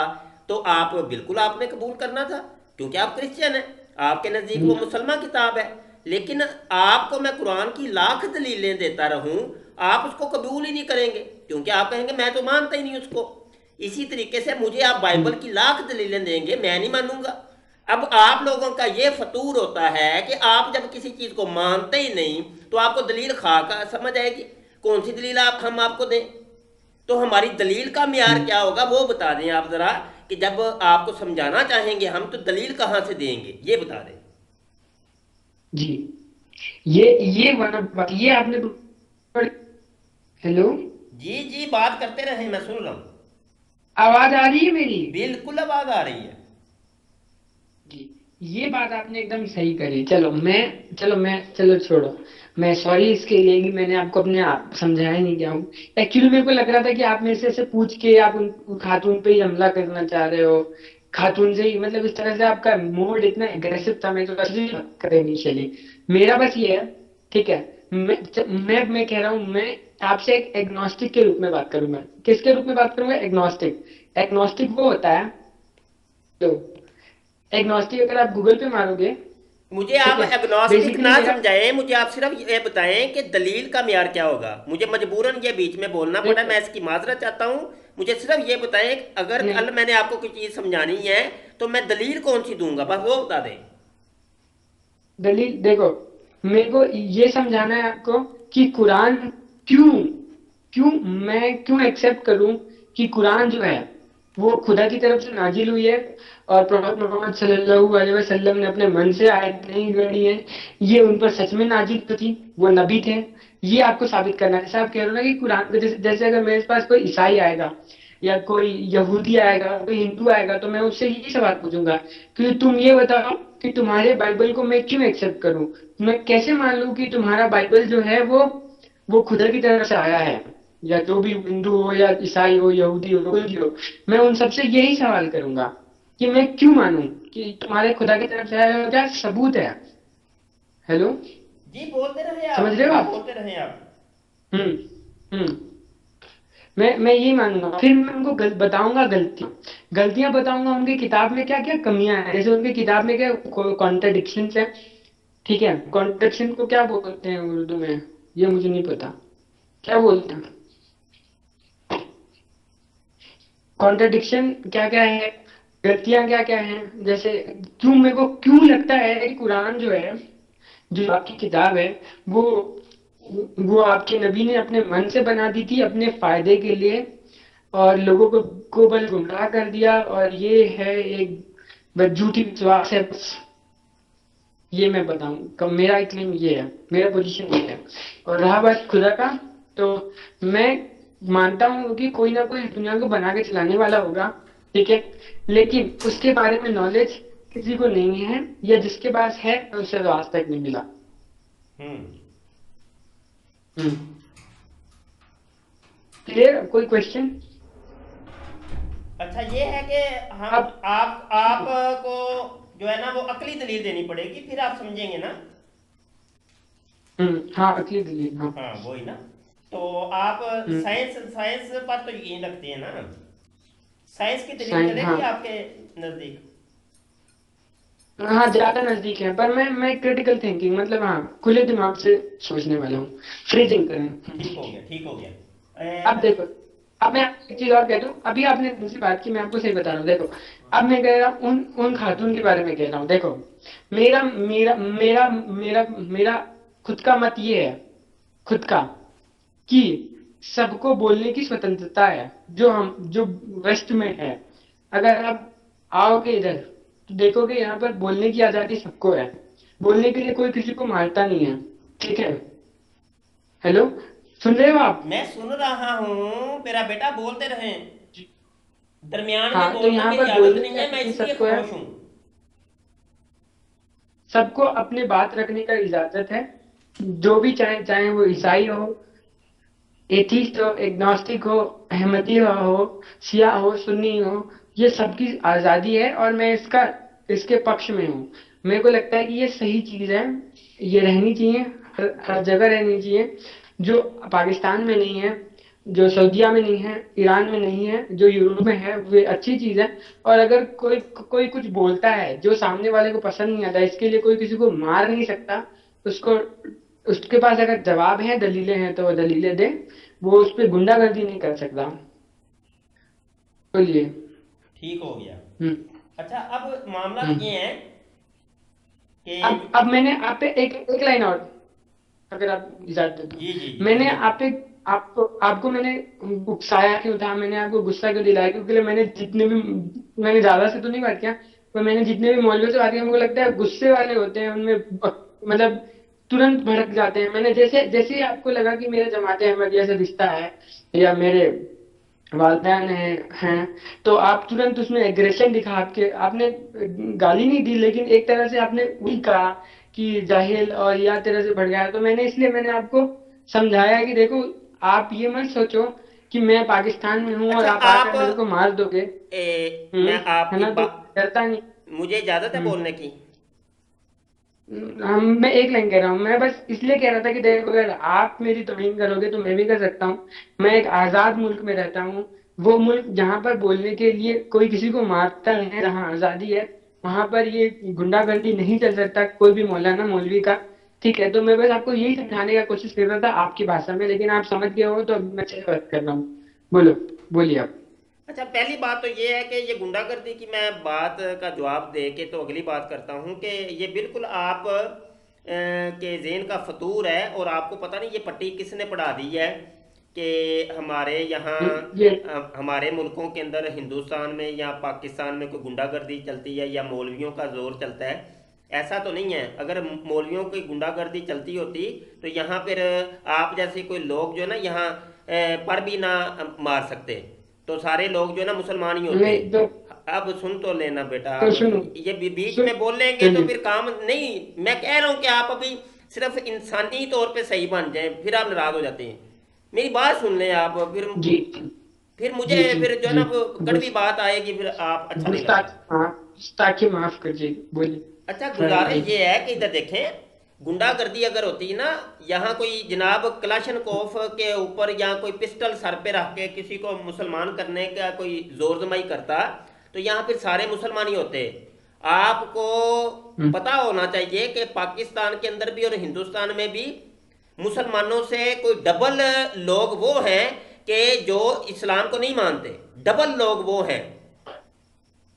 तो आप बिल्कुल आपने कबूल करना था, क्योंकि आप क्रिश्चियन हैं, आपके नज़दीक वो जी मुसलमान किताब है। लेकिन आपको मैं कुरान की लाख दलीलें देता रहूं, आप उसको कबूल ही नहीं करेंगे, क्योंकि आप कहेंगे मैं तो मानता ही नहीं उसको। इसी तरीके से मुझे आप बाइबल जी की लाख दलीलें देंगे, मैं नहीं मानूंगा। अब आप लोगों का ये फतूर होता है कि आप जब किसी चीज़ को मानते ही नहीं तो आपको दलील खा का समझ आएगी। कौन सी दलील आप हम आपको दें? तो हमारी दलील का जी मियार क्या होगा वो बता दें आप ज़रा, कि जब आपको समझाना चाहेंगे हम तो दलील कहाँ से देंगे, ये बता दें। जी ये ये आपने हेलो, जी जी, बात करते रहे, मैं सुन रहा हूँ। आवाज आ रही है मेरी? बिल्कुल आवाज आ रही है। जी, ये बात आपने एकदम सही करी। चलो छोड़ो, मैं सॉरी इसके लिए कि मैंने आपको अपने आप समझाया नहीं क्या हूँ। एक्चुअली मेरे को लग रहा था कि आप मेरे से ऐसे पूछ के आप उन खातून पे ही हमला करना चाह रहे हो, खातून से ही, मतलब इस तरह से आपका मोड इतना एग्रेसिव था। मैं तो करे इनिशियली, मेरा बस ये है, ठीक है। मैं कह रहा हूँ, मैं आपसे एक एग्नोस्टिक के रूप में बात करूंगा। किसके रूप में बात करूंगा? एग्नोस्टिक। एग्नोस्टिक वो होता है, तो एग्नोस्टिक अगर आप गूगल पे मारोगे, मुझे ठीक आप है, एग्नोस्टिक बेसिकली ना मेरा समझाएं, मुझे आप सिर्फ ये बताएं कि दलील का मियार क्या होगा। मुझे मजबूरन ये बीच में बोलना पड़ा, देखो, मैं इसकी माजरत चाहता हूँ। मुझे सिर्फ ये बताएं, अगर नहीं, कल मैंने आपको कोई चीज़ समझानी है तो मैं दलील कौन सी दूंगा, बस वो बता दें। दलील देखो, मेरे को ये समझाना है आपको कि कुरान क्यों क्यों मैं क्यों एक्सेप्ट करूं कि कुरान जो है वो खुदा की तरफ से नाजिल हुई है, और प्रॉफेट मोहम्मद सल्लल्लाहु अलैहि वसल्लम ने अपने मन से आयत नहीं गढ़ी है, ये उन पर सच में नाजिल तो थी, वो नबी थे। ये आपको साबित करना है। जैसे आप कह रहे हो ना कि कुरान, जैसे अगर मेरे पास कोई ईसाई आएगा या कोई यहूदी आएगा, कोई हिंदू आएगा, तो मैं उससे यही सवाल पूछूंगा कि तुम ये बताओ कि तुम्हारे बाइबल को मैं क्यों एक्सेप्ट करूं। मैं कैसे मान लूं कि तुम्हारा बाइबल जो है वो खुदा की तरफ से आया है, या जो भी हिंदू हो या ईसाई हो, यहूदी हो, कोई भी हो। मैं उन सबसे यही सवाल करूंगा कि मैं क्यों मानूं कि तुम्हारे खुदा की तरफ से आया है, और क्या सबूत है। हेलो, जी बोलते रहे समझ आप, रहे हो जी आप? बोलते रहे आप। हम्म हम्म मैं यही मानूंगा, फिर मैं उनको बताऊंगा गलतियां, बताऊंगा उनकी किताब में क्या क्या कमियां हैं। जैसे उनकी किताब में क्या कॉन्ट्रडिक्शंस है, ठीक है। कॉन्ट्रडिक्शन को क्या बोलते हैं उर्दू में? ये मुझे नहीं पता, क्या बोलते हैं कॉन्ट्रडिक्शन, क्या क्या है, गलतियां क्या क्या हैं। जैसे क्यों मेरे को क्यों लगता है कि कुरान जो है, जो आपकी किताब है, वो आपके नबी ने अपने मन से बना दी थी अपने फायदे के लिए, और लोगों को बस गुमराह कर दिया, और ये है एक बस झूठी विश्वास है बस। ये मैं बताऊं कब, मेरा क्लेम ये है, मेरा पोजीशन ये है। और रहा बात खुदा का, तो मैं मानता हूँ कि कोई ना कोई दुनिया को बना के चलाने वाला होगा, ठीक है। लेकिन उसके बारे में नॉलेज किसी को नहीं है, या जिसके पास है उसे तो आज तक नहीं मिला। हम्म। हम्म क्लियर? कोई क्वेश्चन? अच्छा, ये है कि हम अब आपको जो है ना वो अकली दलील देनी पड़ेगी, फिर आप समझेंगे ना। हाँ, अगली दलील, हाँ। हाँ वही ना। तो आप हम्म साइंस साइंस पर तो यकीन रखते हैं ना? साइंस की दलील साइन, हाँ। चलेगी आपके नजदीक? हाँ, ज्यादा नजदीक है, पर मैं क्रिटिकल थिंकिंग, मतलब हाँ, खुले दिमाग से सोचने वाला हूँ, फ्री थिंकर हूँ। ठीक हो गया, ठीक हो गया। अब देखो, अब मैं आपको एक चीज और कह दूं, अभी आपने दूसरी बात की, मैं आपको सही बता रहा हूँ। देखो, अब मैं कह रहा हूँ उन उन खातून के बारे में कह रहा हूँ। देखो, मेरा मेरा मेरा मेरा मेरा खुद का मत ये है, खुद का, कि सबको बोलने की स्वतंत्रता है, जो वेस्ट में है। अगर आप आओगे इधर, तो देखोगे यहाँ पर बोलने की आजादी सबको है, बोलने के लिए कोई किसी को मारता नहीं है, ठीक है। हेलो, सुन रहे हो आप? मैं सुन रहा हूँ, मेरा बेटा बोलते रहे, जी। दरमियान में हाँ, तो बोलना यहाँ मेरी पर आदत बोलने नहीं का है, मैं नहीं इसलिए सबको है, खामोश हूँ। सबको अपनी बात रखने का इजाजत है। जो भी चाहे, चाहे वो ईसाई हो, एथीस्ट हो, एग्नोस्टिक हो, अहमदी हो, शिया हो, सुन्नी हो, ये सबकी आज़ादी है और मैं इसका इसके पक्ष में हूँ। मेरे को लगता है कि ये सही चीज़ है, ये रहनी चाहिए, हर जगह रहनी चाहिए। जो पाकिस्तान में नहीं है, जो सऊदीया में नहीं है, ईरान में नहीं है, जो यूरोप में है, वो अच्छी चीज़ है। और अगर कोई कोई कुछ बोलता है जो सामने वाले को पसंद नहीं आता, इसके लिए कोई किसी को मार नहीं सकता। उसको, उसके पास अगर जवाब है, दलीलें हैं, तो वो दलीलें दे। वो उस पर गुंडागर्दी नहीं कर सकता। बोलिए। ठीक हो गया। हम्म। अच्छा, अब मामला हम्म। ये है अब कि मैंने आप पे एक एक लाइन और, अगर आप इजाजत दे तो। जी जी जी, मैंने बोलिए। आप पे, आपको मैंने उकसाया क्यों था, मैंने आपको गुस्सा क्यों दिलाया, क्योंकि मैंने जितने भी, मैंने ज्यादा से तो नहीं बात किया, पर मैंने जितने भी मौलवियों से बात किया, मुझे लगता है गुस्से वाले होते हैं उनमें, मतलब तुरंत भड़क जाते हैं। मैंने जैसे जैसे ही आपको लगा कि मेरे जमात अहमदिया से रिश्ता है, या मेरे वालदैन हैं, तो आप तुरंत उसमें एग्रेशन दिखा, आपके आपने गाली नहीं दी, लेकिन एक तरह से आपने वही कहा कि जाहिल और या तरह से भड़काया। तो मैंने, इसलिए मैंने आपको समझाया कि देखो, आप ये मत सोचो कि मैं पाकिस्तान में हूँ और अच्छा, आप आप आकर मेरे को मार दोगे। मैं है आपकी ना, तो बात, डरता नहीं। मुझे इजाज़त है हम्म। बोलने की? हम, मैं एक लाइन कह रहा हूँ, मैं बस इसलिए कह रहा था कि देखो, अगर आप मेरी तौहीन करोगे तो मैं भी कर सकता हूँ। मैं एक आज़ाद मुल्क में रहता हूँ, वो मुल्क जहाँ पर बोलने के लिए कोई किसी को मारता है, जहाँ आज़ादी है, वहां पर ये गुंडागर्दी नहीं चल सकता कोई भी मौलाना मौलवी का। ठीक है, तो मैं बस आपको यही समझाने का कोशिश कर रहा था आपकी भाषा में, लेकिन आप समझ गए हो तो अभी मैं अच्छे से बात कर रहा हूँ। बोलो, बोलिए आप। अच्छा, पहली बात तो ये है कि ये गुंडागर्दी की मैं बात का जवाब दे के तो अगली बात करता हूँ कि ये बिल्कुल आप के ज़हन का फतूर है, और आपको पता नहीं ये पट्टी किसने पढ़ा दी है कि हमारे यहाँ ये हमारे मुल्कों के अंदर, हिंदुस्तान में या पाकिस्तान में कोई गुंडागर्दी चलती है या मौलवियों का जोर चलता है। ऐसा तो नहीं है। अगर मौलवियों की गुंडागर्दी चलती होती तो यहाँ फिर आप जैसे कोई लोग जो है ना यहाँ पर भी ना मार सकते, तो सारे लोग जो है ना मुसलमान ही होते। नहीं तो अब सुन तो लेना बेटा, तो अब सुनो, ये बीच सुन, में बोल लेंगे तो चलिए। फिर काम नहीं। मैं कह रहा हूँ कि आप अभी सिर्फ इंसानी तौर पे सही बन जाएं, फिर आप नाराज हो जाते हैं। मेरी बात सुन लें आप, जी फिर मुझे जी जी फिर जो है जी। ना वो कड़वी गुस बात आएगी, फिर आप अच्छा नहीं लगेगा। गुस्ताखी, हाँ, गुस्ताखी माफ कीजिए, बोलिए। अच्छा, हाँ, गुजारिश जी। ये है कि इधर देखें, गुंडागर्दी अगर होती है ना, यहाँ कोई जनाब कलाशनकोफ के ऊपर या कोई पिस्टल सर पे रख के किसी को मुसलमान करने का कोई जोर जमाई करता, तो यहाँ फिर सारे मुसलमान ही होते। आपको हम्म। पता होना चाहिए कि पाकिस्तान के अंदर भी और हिंदुस्तान में भी मुसलमानों से कोई डबल लोग वो हैं कि जो इस्लाम को नहीं मानते। डबल लोग वो हैं,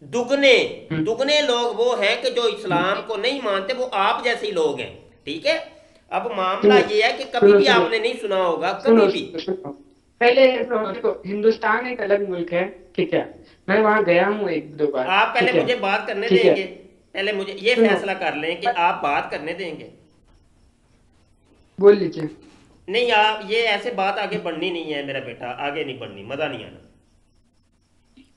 दुगने हम्म। दुगने लोग वो हैं कि जो हम्म। इस्लाम को नहीं मानते, वो आप जैसे ही लोग हैं। ठीक है। अब मामला सुनो, ये है कि कभी सुनो, भी सुनो, आपने नहीं सुना होगा, कभी सुनो, भी। सुनो, सुनो। पहले तो देखो, हिंदुस्तान एक अलग मुल्क है, ठीक है। मैं वहां गया हूँ एक दो बार, आप पहले ठीक है। मुझे बात करने ठीक है, देंगे? पहले मुझे ये सुनो, फैसला कर लें कि आप बात करने देंगे। बोल लीजिए। नहीं, आप ये ऐसे बात आगे बढ़नी नहीं है मेरा बेटा, आगे नहीं बढ़नी, मजा नहीं आना।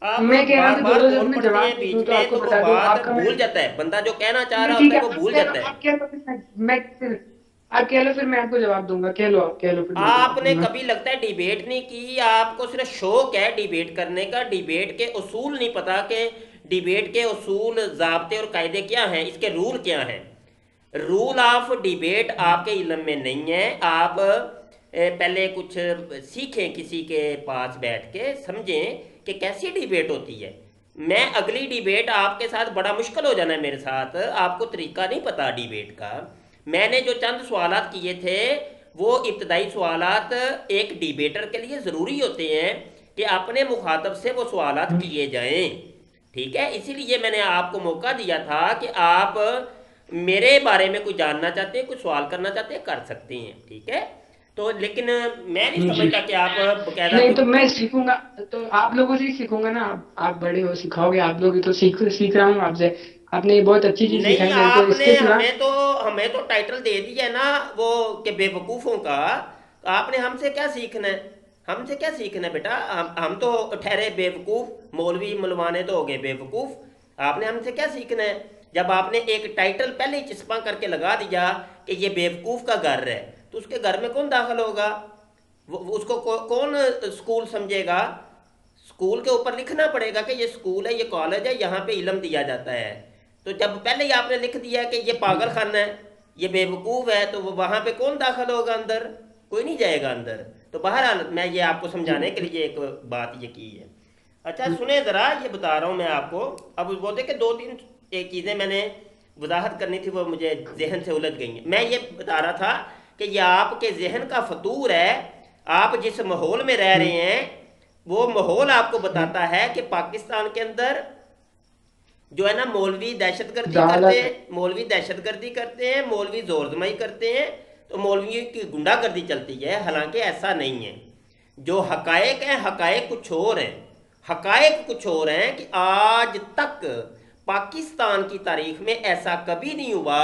आप मैं कह रहा हूँ बार कि बार दो जब बोल मैं पड़ते जवाब हैं दे दूं बीच तो में, आपको तो वो बता दूं, बात आपका मैं, भूल जाता है बंदा, जो कहना चाह चलो रहा होता ठीक है है, वो आप भूल कह लो, जाता है। आप कह लो, फिर मैं आप कह लो, फिर मैं आपको जवाब दूंगा। कह लो, आप कह लो, फिर मैं जवाब आपने दूंगा। कभी लगता है डिबेट नहीं की, आपको सिर्फ शौक है डिबेट करने का। डिबेट के उसूल नहीं पता कि डिबेट के उसूल, ज़ाब्ते और कायदे क्या हैं, इसके रूल क्या हैं। रूल ऑफ डिबेट आपके इल्म में नहीं है। आप पहले कुछ सीखें, किसी के पास बैठ के समझें कि कैसी डिबेट होती है। मैं अगली डिबेट आपके साथ, बड़ा मुश्किल हो जाना है मेरे साथ, आपको तरीका नहीं पता डिबेट का। मैंने जो चंद सवालात किए थे, वो इब्तदाई सवालात एक डिबेटर के लिए ज़रूरी होते हैं कि अपने मुखातब से वो सवालात किए जाएं। ठीक है, इसीलिए मैंने आपको मौका दिया था कि आप मेरे बारे में कुछ जानना चाहते हैं, कुछ सवाल करना चाहते हैं, कर सकते हैं। ठीक है। तो लेकिन मैं नहीं जी। समझता कि आप बकायदा नहीं कोई, तो मैं सीखूंगा, तो आप लोगों से ही सीखूंगा ना। आप बड़े हो, सिखाओगे आप लोग ही, तो सीख सीख रहा हूँ आपसे। आपने ये बहुत अच्छी चीज नहीं, सिखाई मेरे को, आपने इसके सिवा। हमें तो टाइटल दे दिया है ना वो, कि बेवकूफ़ों का। आपने हमसे क्या सीखना है? हमसे क्या सीखना है बेटा? हम तो ठहरे बेवकूफ़, मौलवी मलवाने तो हो गए बेवकूफ़। आपने हमसे क्या सीखना है? जब आपने एक टाइटल पहले ही चिस्पा करके लगा दिया कि ये बेवकूफ़ का घर है, तो उसके घर में कौन दाखिल होगा? उसको कौन स्कूल समझेगा? स्कूल के ऊपर लिखना पड़ेगा कि ये स्कूल है, ये कॉलेज है, यहाँ पे इल्म दिया जाता है। तो जब पहले ही आपने लिख दिया कि ये पागल खाना है, ये बेवकूफ़ है, तो वो वहाँ पे कौन दाखिल होगा अंदर? कोई नहीं जाएगा अंदर। तो बहरहाल मैं ये आपको जी समझाने के लिए एक बात ये की है। अच्छा सुने ज़रा, ये बता रहा हूँ मैं आपको। अब वो देखे दो तीन एक चीज़ें मैंने वजाहत करनी थी, वो मुझे जहन से उलझ गई हैं। मैं ये बता रहा था कि ये आपके जहन का फतूर है। आप जिस माहौल में रह रहे हैं, वो माहौल आपको बताता है कि पाकिस्तान के अंदर जो है ना, मौलवी दहशतगर्दी करते जहालत हैं, है। मौलवी दहशतगर्दी करते हैं, मौलवी जोर जमाई करते हैं, तो मौलवियों की गुंडागर्दी चलती है। हालांकि ऐसा नहीं है। जो हकायक है, हकायक कुछ और है। हकायक कुछ और हैं कि आज तक पाकिस्तान की तारीख में ऐसा कभी नहीं हुआ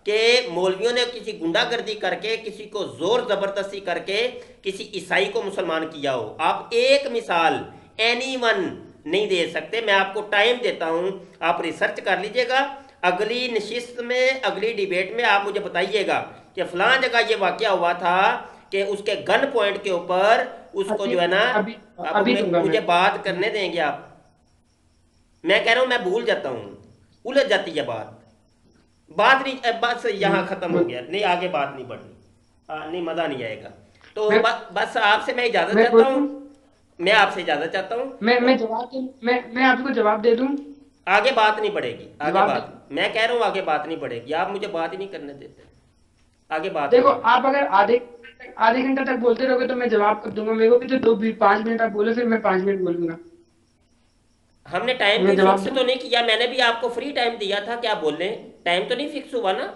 कि मौलवियों ने किसी गुंडागर्दी करके, किसी को जोर जबरदस्ती करके किसी ईसाई को मुसलमान किया हो। आप एक मिसाल एनीवन नहीं दे सकते। मैं आपको टाइम देता हूं, आप रिसर्च कर लीजिएगा। अगली नशिस्त में, अगली डिबेट में आप मुझे बताइएगा कि फलां जगह ये वाकया हुआ था कि उसके गन पॉइंट के ऊपर उसको अभी जो है ना। अभी अब अभी दूंगा मुझे मैं। बात करने देंगे आप? मैं कह रहा हूं मैं भूल जाता हूं, उलझ जाती है बात। बात नहीं, बस यहाँ खत्म हो बोल गया, नहीं आगे बात नहीं बढ़नी। नहीं, मजा नहीं आएगा। तो मैं बस आपसे मैं इजाजत मैं चाहता हूँ। बोलूं। मैं आपसे इजाजत चाहता हूँ। मैं जवाब दूं। मैं आपको जवाब दे दूं। आगे बात नहीं बढ़ेगी, आगे जवाब दे। बात, मैं कह रहा हूँ आगे बात नहीं बढ़ेगी। आप मुझे बात ही नहीं करने देते। आगे बात नहीं देखो, बढ़ेगी। आप अगर आधे घंटे तक बोलते रहोगे तो मैं जवाब कब दूंगा? मेरे को भी तो 5 मिनट आप बोलो, फिर मैं 5 मिनट बोलूंगा। हमने टाइम मैं कोई जवाब फिक्स दूं। तो नहीं किया। मैंने भी आपको फ्री टाइम दिया था कि आप बोलें। टाइम तो नहीं फिक्स हुआ ना।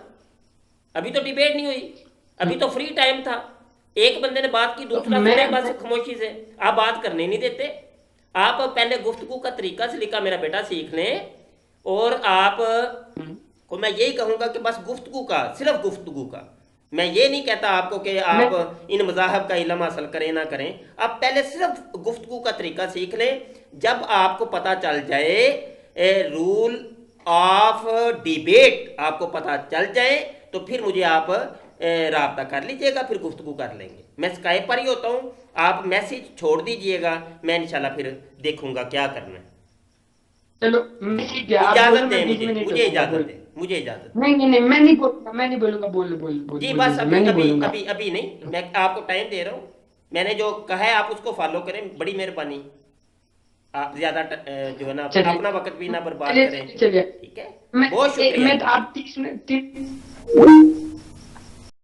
अभी तो डिबेट नहीं हुई, अभी तो फ्री टाइम था। एक बंदे ने बात की, तो दूसरा सुने बस खामोशी से। आप बात करने नहीं देते। आप पहले गुफ्तगू का तरीका सलीका मेरा बेटा सीख लें। और आप को मैं यही कहूंगा कि बस गुफ्तगू का, सिर्फ गुफ्तगू का। मैं ये नहीं कहता आपको कि मैं आप इन मज़ाहब का इल्म हासिल करें ना करें। आप पहले सिर्फ गुफ्तगू का तरीका सीख लें। जब आपको पता चल जाए रूल ऑफ डिबेट, आपको पता चल जाए, तो फिर मुझे आप राब्ता कर लीजिएगा, फिर गुफ्तगू कर लेंगे। मैं स्काइप पर ही होता हूँ, आप मैसेज छोड़ दीजिएगा, मैं इंशाल्लाह फिर देखूंगा क्या करना है। चलो, मैं सीख गया। आप इजाज़त बोलो, मैं दें बीच मुझे, में नहीं मुझे टोकूंगा। इजाज़त बोल। दें, मुझे इजाज़त दें। नहीं नहीं नहीं, मैं नहीं बोलूंगा, मैं नहीं बोलूंगा। बोल बोल बोल जी बोल बस दीजिए, अभी मैं नहीं अभी बोलूंगा। अभी अभी नहीं, मैं आपको टाइम दे रहा हूँ। मैंने जो कहा है आप उसको फॉलो करें, बड़ी मेहरबानी। आप ज़्यादा जो है ना चलिए अपना वक्त भी ना बर्बाद चलिए करें। चलिए चलिए। ठीक है, मैं बहुत शुक्रिया मैं जी। आप 30 मिनट